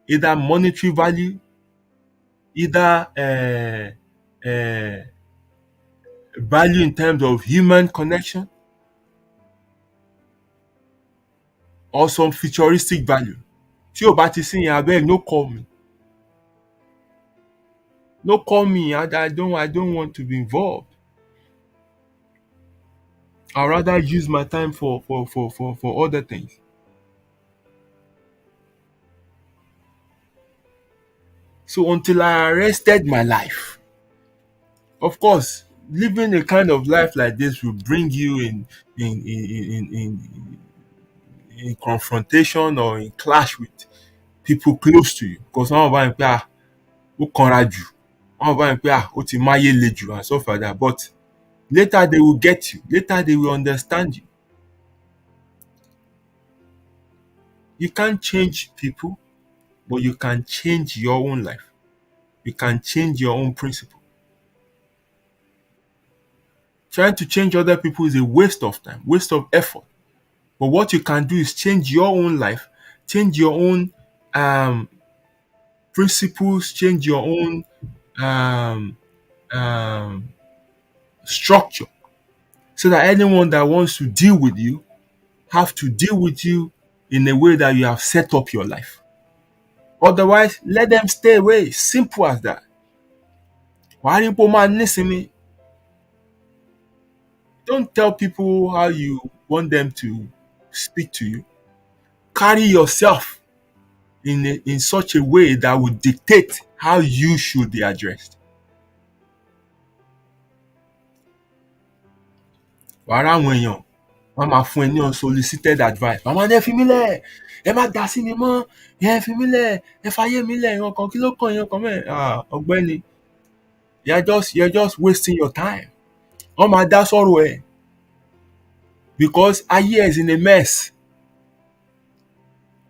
Either monetary value, either value in terms of human connection, or some futuristic value. Tí o bá ti sí yẹn, abeg, no call me. No call me. I don't want to be involved. I'd rather use my time for other things. So until I arrested my life, of course, living a kind of life like this will bring you in confrontation or in clash with people close to you. Because wọ́n bá ń pẹ́ ó kanra jù, wọ́n bá ń pẹ́ ó ti máyé le jù and stuff like that. But later they will get you. Later they will understand you. You can't change people, but you can change your own life. You can change your own principle. Trying to change other people is a waste of time, waste of effort. But what you can do is change your own life, change your own principles, change your own structure, so that anyone that wants to deal with you have to deal with you in a way that you have set up your life. Otherwise, let them stay away. Simple as that. Why do people listen me? Don't tell people how you want them to speak to you. Carry yourself in such a way that will dictate how you should be addressed. Wàrà àwọn èèyàn wọ́n máa fún ẹ ní unsolicited advice. Màmá ní ẹ fi mí lẹ̀, ẹ má dá sí mi mọ́, ẹ fi mí lẹ̀, ẹ fàyè mí lẹ̀, ìran kan kí ló kàn yín kan mẹ́. Ọ̀gbẹ́ni, you're just wasting your time. wọ́n máa dá sọ́rọ̀ ẹ̀ because ayé ẹ̀ is in a mess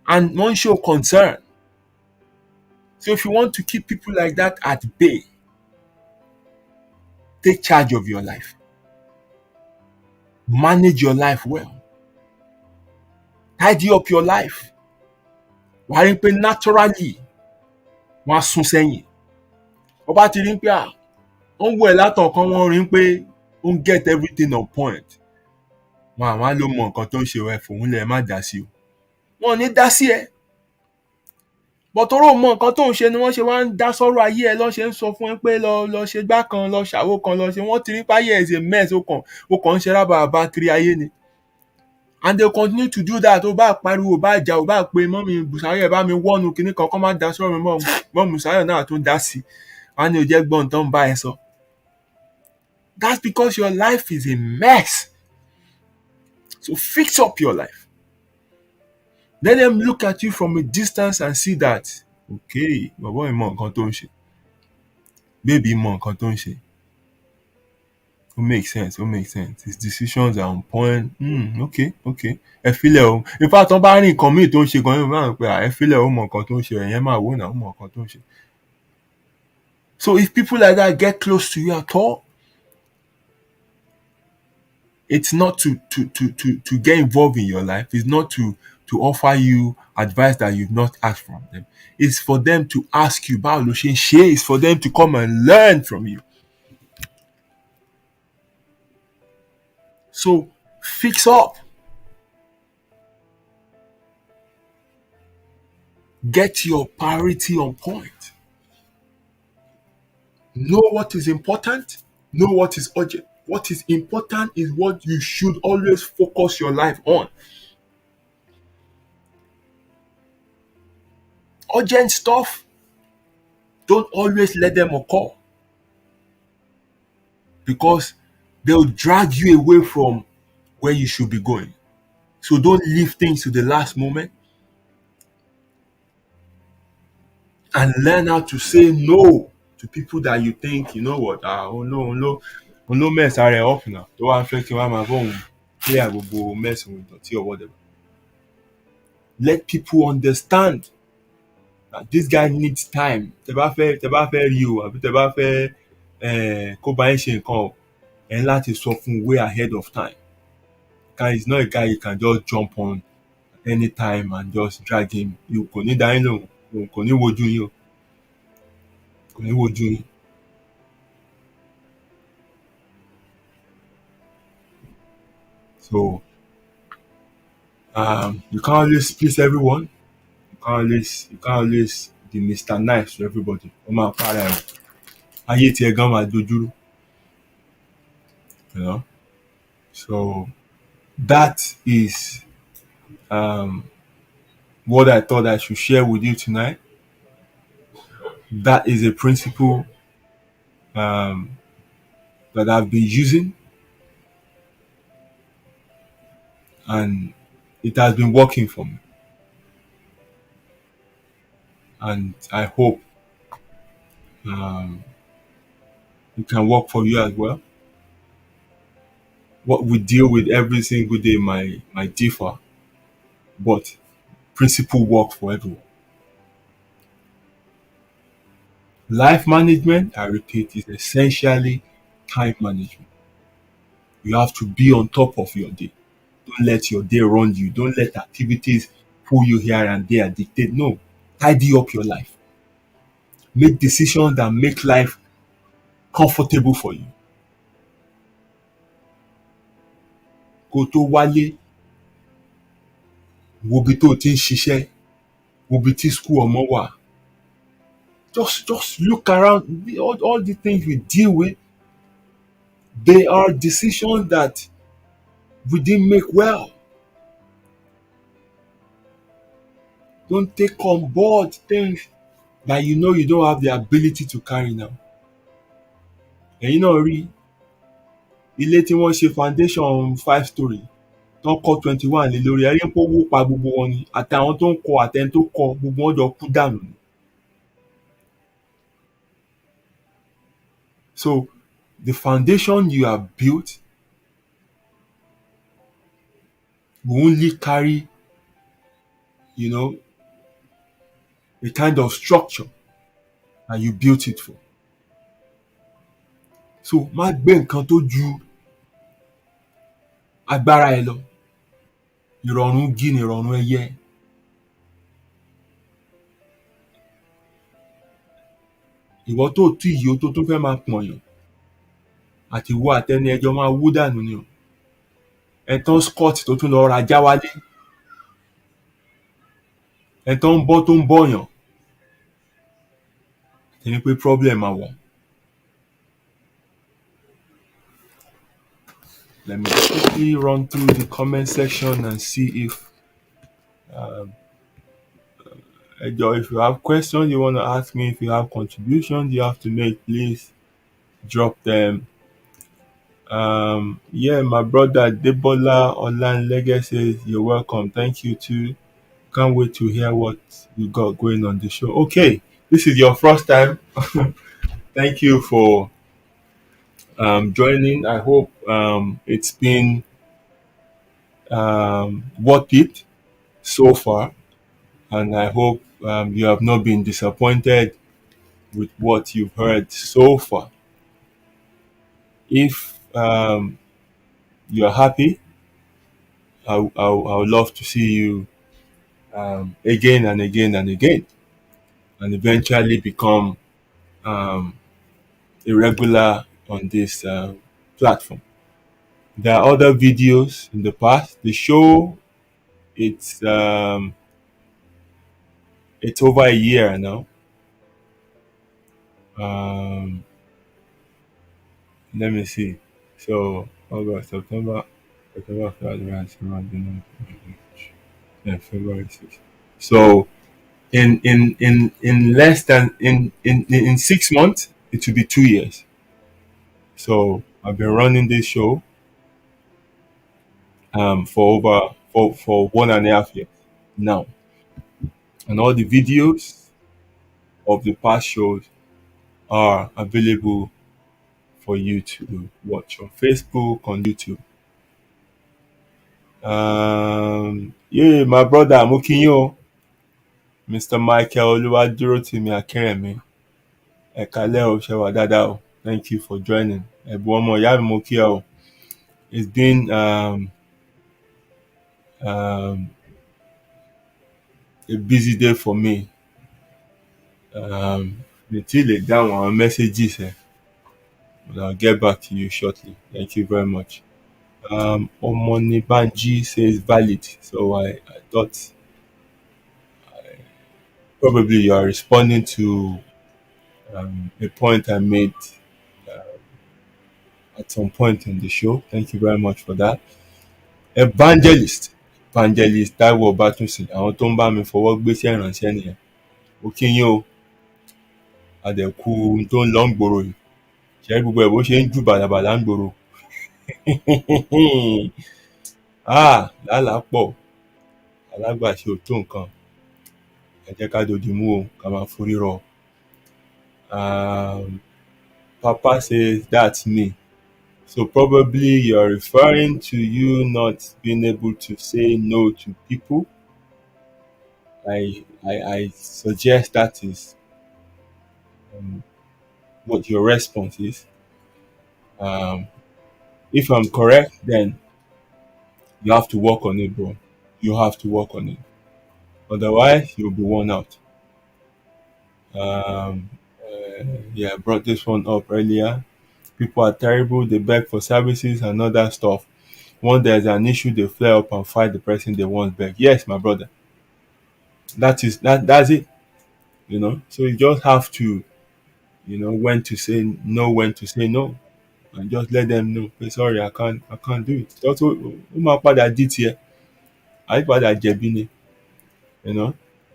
and wọ́n show concern. So if you want to keep people like that at bay, take charge of your life. Manage your life well. Tidy up your life. Wàá rí pé naturally wọ́n á sún sẹ́yìn. Ó bá ti rí pé ó ń wọ ẹ̀ látọ̀kan wọ́n rí pé ó ń get everything on point. Wọ́n àwọn á ló mọ nǹkan tó ń ṣe ẹ̀ fòun lẹ̀ má dá sí o. Wọ́n ò ní dá sí ẹ. Bọ̀tọ́rọ̀ mọ nǹkan tó ń ṣe ni wọ́n ṣe wá ń dá sọ́rọ̀ ayé ẹ lọ́ ṣe ń sọ fún ẹ pé lọ ṣe gbá kan lọ ṣàwó kan lọ ṣe wọ́n ti rí páyé ẹ̀ is a mess ó kàn ń ṣe rábàbà kiri ayé ni. And they continue to do that. Ó bá pariwo, ó bá jà, ó bá pe mọ́mí Bùsáyọ̀ bá mi wọ́nu kíní kan kọ́ máa dá sọ́rọ̀ mi mọ́ Bùsáyọ̀ náà tó ń dá sí. Wọ́n á ní ó jẹ́ gbọ́n tó ń bá ẹ sọ. That's because your life is a mess. So fix up your life. Let them look at you from a distance and see that, okay, bàbá yìí mọ nǹkan tó ń ṣe. Baby mọ nǹkan tó ń ṣe. It makes sense. His decisions are on point. Okay. Ẹ filẹ̀ o. In fact, wọ́n bá rí nǹkan míì tó ń ṣe gan-an, máa ń pè ẹ filẹ̀ o mọ nǹkan tó ń ṣe, ẹ̀yẹn máa wò náà ó mọ nǹkan tó ń ṣe. So if people like that get close to you at all, it's not to get involved in your life. It's not to offer you advice that you've not asked from them. It's for them to ask you, báwo ló ṣe ń ṣe? It's for them to come and learn from you. So fix up. Get your priority on point. Know what is important. Know what is urgent. What is important is what you should always focus your life on. Urgent stuff, don't always let them occur because they'll drag you away from where you should be going. So don't leave things to the last moment and learn how to say no to people that you think, you know what, oh no mess are up now. Don't want to feel my phone, clear go mess with dirty or whatever. Let people understand that this guy needs time. Tẹ́ bá fẹ́ rí o àbí tẹ́ bá fẹ́ kó bá yín ṣe nǹkan ẹ ní láti sọ fún way ahead of time. He's not a guy you can just jump on anytime and just drag him. Kò ní dá yín lóhùn, kò ní wojú yín o. Kò ní wojú yín. So you can't always please everyone. You can't always be Mr. Nice to everybody. Ó máa para ẹ̀ o. Ayé tiẹ̀ gan máa dojúrú. You know? So that is what I thought I should share with you tonight. That is a principle that I've been using, and it has been working for me. And I hope it can work for you as well. What we deal with every single day might differ, but principle works for everyone. Life management, I repeat, is essentially time management. You have to be on top of your day. Don't let your day run you. Don't let activities pull you here and there, dictate. No, tidy up your life. Make decisions that make life comfortable for you. Kó tó wálé, wo bí tó ti ń ṣiṣẹ́, wo bí tí school ọmọ wà. Just look around. All the things we deal with, they are decisions that we didn't make well. Don't take on board things that you know you don't have the ability to carry now. Ẹ̀yin náà rí ilé tí wọ́n ṣe foundation 5 story tán kọ́ 21 lé lórí ẹ̀rí pé owó pa gbogbo wọn ni àtàwọn tó ń kọ́ àtẹni tó kọ́ gbogbo wọn jọ kú dànù ni. So the foundation you have built will only carry, you know, a kind of structure that you built it for. So má gbé nǹkan tó ju agbára ẹ lọ. Ìrọ̀rùn igi ni ìrọ̀rùn ẹyẹ. Ìwọ tó tú ìyí o tó tún fẹ́ máa pọ̀nyàn. Àti ìwọ àtẹni ẹjọ́ máa wú dànù ni o. Ẹ̀tàn scott tó tún lọ rajá wálé. Ẹ̀tàn ń bọ́ tó ń bọ̀yàn. Ẹni pé problem máa wà. Let me quickly run through the comment section and see if if you have questions you want to ask me, if you have contributions you have to make, please drop them. Yeah, my brother Debola Olanlege says you're welcome. Thank you too. Can't wait to hear what you got going on the show. Okay, this is your first time. Thank you for joining. I hope it's been worth it so far, and I hope you have not been disappointed with what you've heard so far. If you're happy, I would love to see you again and again and again, and eventually become a regular on this platform. There are other videos in the past. The show, it's over a year now. Let me see. So August, September, February, February 6th. So in less than in 6 months, it will be 2 years. So I've been running this show for 1.5 years now, and all the videos of the past shows are available for you to watch on Facebook, on YouTube. Yeah, my brother Mukinyo, Mr. Michael Oluwadurotimi Akeremi, Ekale o, Shewa Dada o. Thank you for joining. Ebuomo Yami Mokia. It's been a busy day for me. Until they down our messages, but I'll get back to you shortly. Thank you very much. Omoni Banji says valid, so I thought probably you are responding to a point I made at some point in the show. Thank you very much for that. Evangelist Taiwo Batunsi, àwọn tó ń bá mi fọwọ́ gbéṣẹ́ ìrànṣẹ́ nìyẹn. Ó kí yín o, àdẹ̀kù tó ń lọ ń gbòòrò yìí. Ṣé gbogbo ẹ̀ bó ṣe ń jù bàlàbàlà ń gbòòrò? Lálàá pọ̀, alágbàṣe ò tó nǹkan. Ẹ jẹ́ ká dodi mú o, ká máa forí rọ. Papa says that's me. So probably you're referring to you not being able to say no to people. I suggest that is what your response is. If I'm correct, then you have to work on it, bro. You have to work on it. Otherwise, you'll be worn out. Yeah, I brought this one up earlier. People are terrible. They beg for services and other stuff. When there's an issue, they flare up and fight the person they once begged. Yes, my brother. That's it. So you just have to, when to say no, and just let them know. Hey, sorry, I can't do it. Also, my father did here. I father jẹ̀bi ni.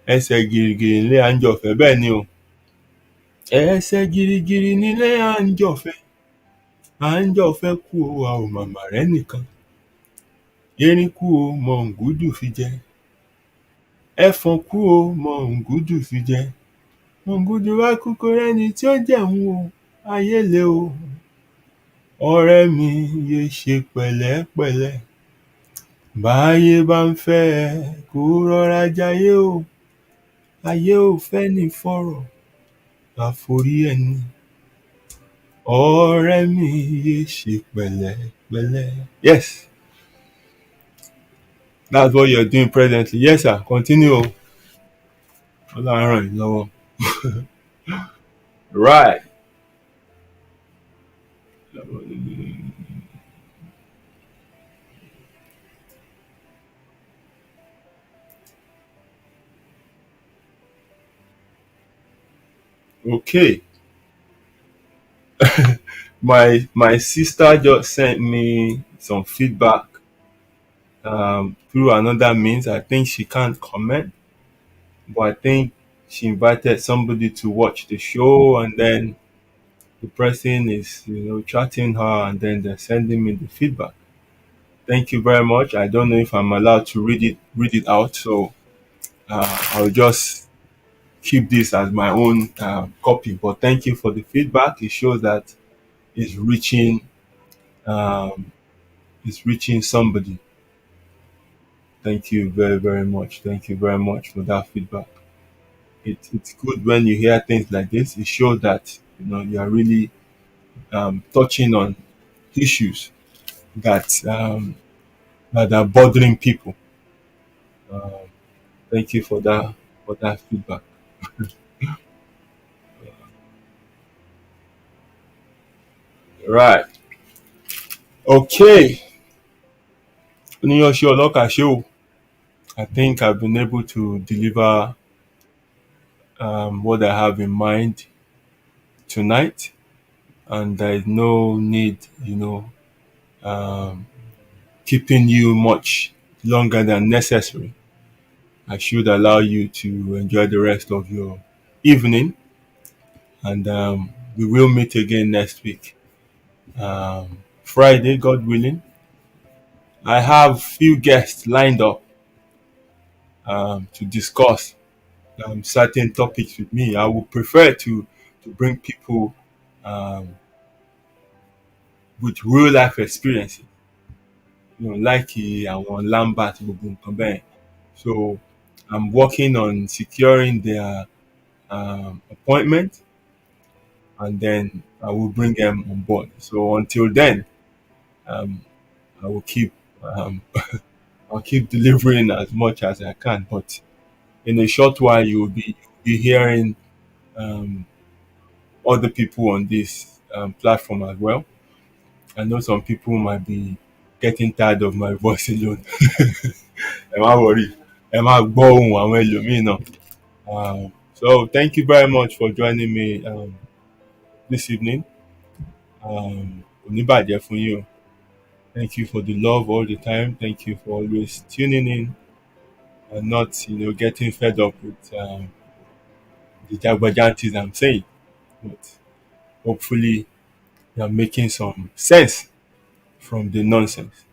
Ẹsẹ̀ gìrìgìrì nílé à ń jọ̀fẹ́, bẹ́ẹ̀ ni o. Ẹsẹ̀ gìrìgìrì nílé à ń jọ̀fẹ́ kú o, a ò màmá rẹ̀ nìkan. Erin kú o, mọ̀ǹgúdù fi jẹ. Ẹfọ̀n kú o, mọ̀ǹgúdù fi jẹ. Mọ̀ǹgúdù wá kú kò rẹ́ni tí ó jẹun o, ayé le o. ọ̀rẹ́ mi yé ṣe pẹ̀lẹ́pẹ̀lẹ́ báyé bá ń fẹ́ ẹ kó rọra jayé o ayé ò fẹ́ ní fọ̀rọ̀ àforí ẹni ọ̀rẹ́ mi yé ṣe pẹ̀lẹ́pẹ̀lẹ́. Yes, that's what you're doing presently. Yes sir, continue o. Ọlọ́run ràn yín lọ́wọ́. Right. Okay. My sister just sent me some feedback through another means. I think she can't comment, but I think she invited somebody to watch the show, and then the person is, chatting her, and then they're sending me the feedback. Thank you very much. I don't know if I'm allowed to read it out, so I'll just keep this as my own copy. But thank you for the feedback. It shows that it's reaching um, somebody. Thank you very, very much. Thank you very much for that feedback. It's good when you hear things like this. It shows that you are really touching on issues that that are bothering people. Um, Thank you for that feedback. Right. Okay. Oníyanṣẹ́ ọlọ́kà ṣé o. I think I've been able to deliver what I have in mind tonight, and there is no need, um, keeping you much longer than necessary. I should allow you to enjoy the rest of your evening, and we will meet again next week, Friday, God willing. I have few guests lined up to discuss certain topics with me. I would prefer to bring people um, with real life experiences, like àwọn Lambert gbogbo nǹkan bẹ́ẹ̀. So I'm working on securing their appointment, and then I will bring them on board. So until then, um, I will keep I'll keep delivering as much as I can. But in a short while, you will be hearing um, other people on this platform as well. I know some people might be getting tired of my voice alone. Ẹ má worry, ẹ má gbọ́ ohùn àwọn ẹlòmíì náà. So thank you very much for joining me this evening. Kò ní bàjẹ́ fún yín o. Thank you for the love all the time. Thank you for always tuning in and not, getting fed up with the jagbajantis I'm saying. But hopefully, you're making some sense from the nonsense.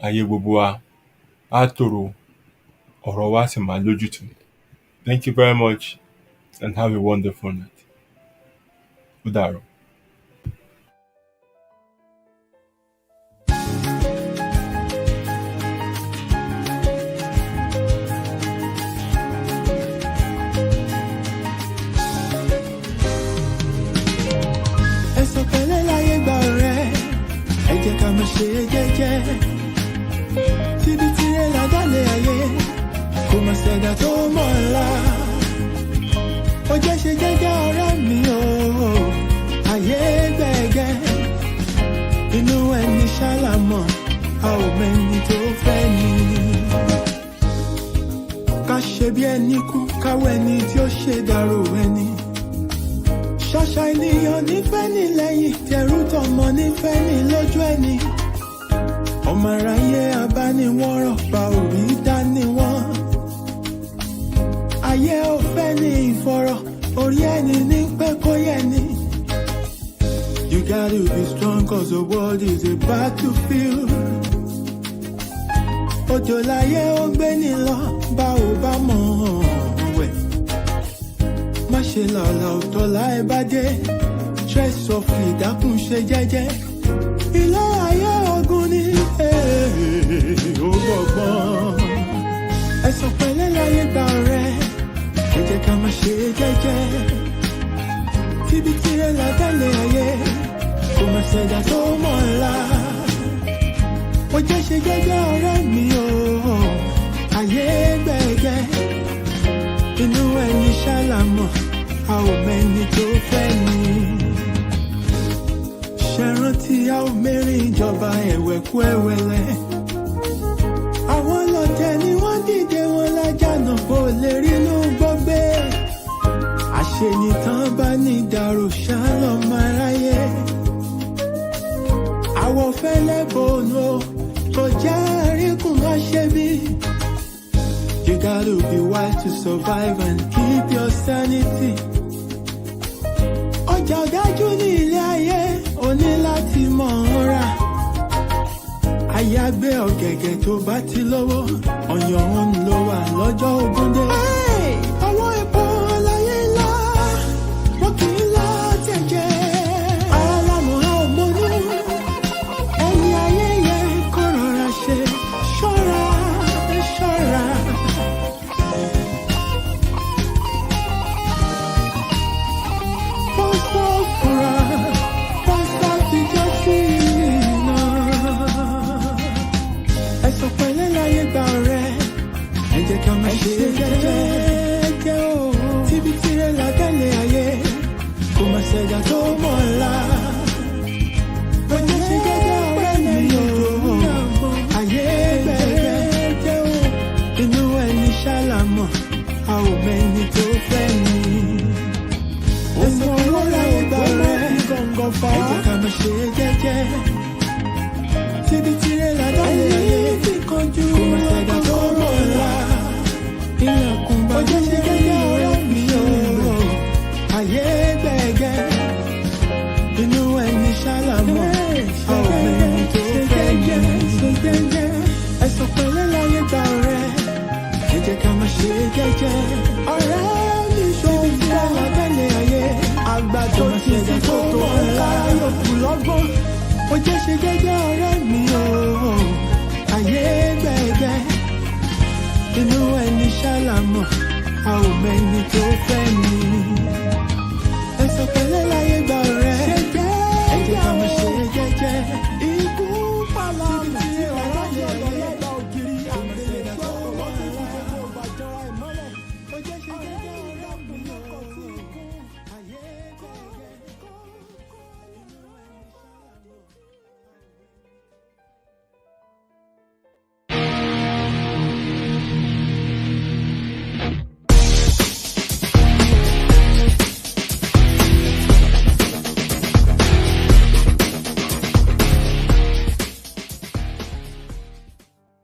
Ayé gbogbo wa á tòrò, ọ̀rọ̀ wa sì máa lójútùú. Thank you very much and have a wonderful night. Ó dàárọ̀. Ẹ̀sọ̀ pẹ̀lẹ́ láyé gba ọ̀rẹ́, ẹ jẹ́ ká máa ṣe jẹ́jẹ́. Tíbi tí ẹ ládàlẹ̀ ayé, kò má ṣẹ̀dá tó mọ̀ ọ́la. Ó jẹ́ ṣe jẹ́jẹ́ ọ̀rẹ́ mi o, ayé gbẹ̀gẹ́. Inú ẹni ṣálámọ̀, a ò mẹ́ni tó fẹ́ ni. Ká ṣe bí ẹni kú, káwọ́ ẹni tí ó ṣe dàrú ẹni. Ṣàṣà ènìyàn nífẹ̀ẹ́ ní lẹ́yìn, tẹrú tọmọ nífẹ̀ẹ́ ní lójú ẹni. Ọmọ aráyé abániwọ́rọ̀ bá orí dání wọ́n. Ayé ò fẹ́ ní ìfọ̀rọ̀, orí ẹni ní pẹ́ kó yẹ ni. You gotta be strong cause the world is a battlefield. Òjò láyé ó gbé ní lọ, bá ò bá mọ̀ wẹ̀. Má ṣe làlà òtọ́ láì bá dé, tread softly, dákun ṣe jẹ́jẹ́. Ilé ayé ogun ni ó gbọ̀gbọ́n. Ẹ̀sùn pẹ̀lẹ́ láyé gbà ọ̀rẹ́, ẹ jẹ́ ká máa ṣe jẹ́jẹ́. Tíbi tirẹ̀ látẹ̀lé ayé, kò máa ṣẹ̀dá tó mọ̀ ọ́la. Ó jẹ́ ṣe jẹ́jẹ́ ọ̀rẹ́ mi o, ayé gbẹ̀gẹ́. Inú ẹni ṣàlámọ̀, a ò mẹ́ni tó fẹ́ ni. Ṣẹ̀rántí a ò mẹ́rin ìjọba ẹ̀wẹ̀kú ẹ̀wẹ̀lẹ̀. Àwọn ọlọ́tẹ̀ ni wọ́n dìde wọn lájànà kó lè rí inú gbọ́gbé. Àṣenìtàn bá ní ìdàrú ṣálọ̀ máa ráyè. Àwọ̀ fẹ́lẹ́ bòónù kò jẹ́ àríkùn má ṣe bí. You gotta be wise to survive and keep your sanity. Ọjà ọ̀dájú ní ilé ayé, o ní láti mọ̀ ọ́n rà. Àyàgbé ọ̀gẹ̀gẹ̀ tó bá ti lówó, ọ̀yàn òun ló wà lọ́jọ́ ogún dé. Ọwọ́ epo láyé ńlá, wọ́n kì í lá tẹ̀jẹ̀. Alámọ̀ a ò mọ̀nú, ẹni ayé yẹ kó rọra ṣe. Ṣọ́ra, ṣọ́ra. Ẹ̀sùn pẹ̀lẹ́ láyé gbà ọ̀rẹ́, ẹ jẹ́ ká máa ṣe jẹ́jẹ́ o. Tíbi tirẹ̀ látẹ̀lé ayé, kò máa ṣẹ̀dá tó mọ̀ ọ́la. Ó jẹ́ ṣe jẹ́jẹ́ ọ̀rẹ́ mi o, ayé gbẹ̀gẹ́ o. Inú ẹni ṣàlámọ̀, a ò mẹ́ni tó fẹ́ ni. Ẹ̀sùn pẹ̀lẹ́ láyé gbà ọ̀rẹ́, ẹ jẹ́ ká máa ṣe jẹ́jẹ́. Tíbi tirẹ̀ látẹ̀lé ayé, kò máa ṣẹ̀dá tó mọ̀ ọ́la. Ilẹ̀kùn bá jẹ́ ṣe jẹ́jẹ́ ọ̀rẹ́ mi o, ayé gbẹ̀gẹ́. Inú ẹni ṣàlámọ̀, a ò mẹ́ni tó fẹ́ ni. Ẹ̀sùn pẹ̀lẹ́ láyé gbà ọ̀rẹ́, ẹ jẹ́ ká máa ṣe jẹ́jẹ́. Ọ̀rẹ́ mi ṣòwò tirẹ̀ látẹ̀lé ayé, àgbà tó ti ṣe tó mọ̀ ọ́la. Yòókù lọ́gbọ́n, ó jẹ́ ṣe jẹ́jẹ́ ọ̀rẹ́ mi o, ayé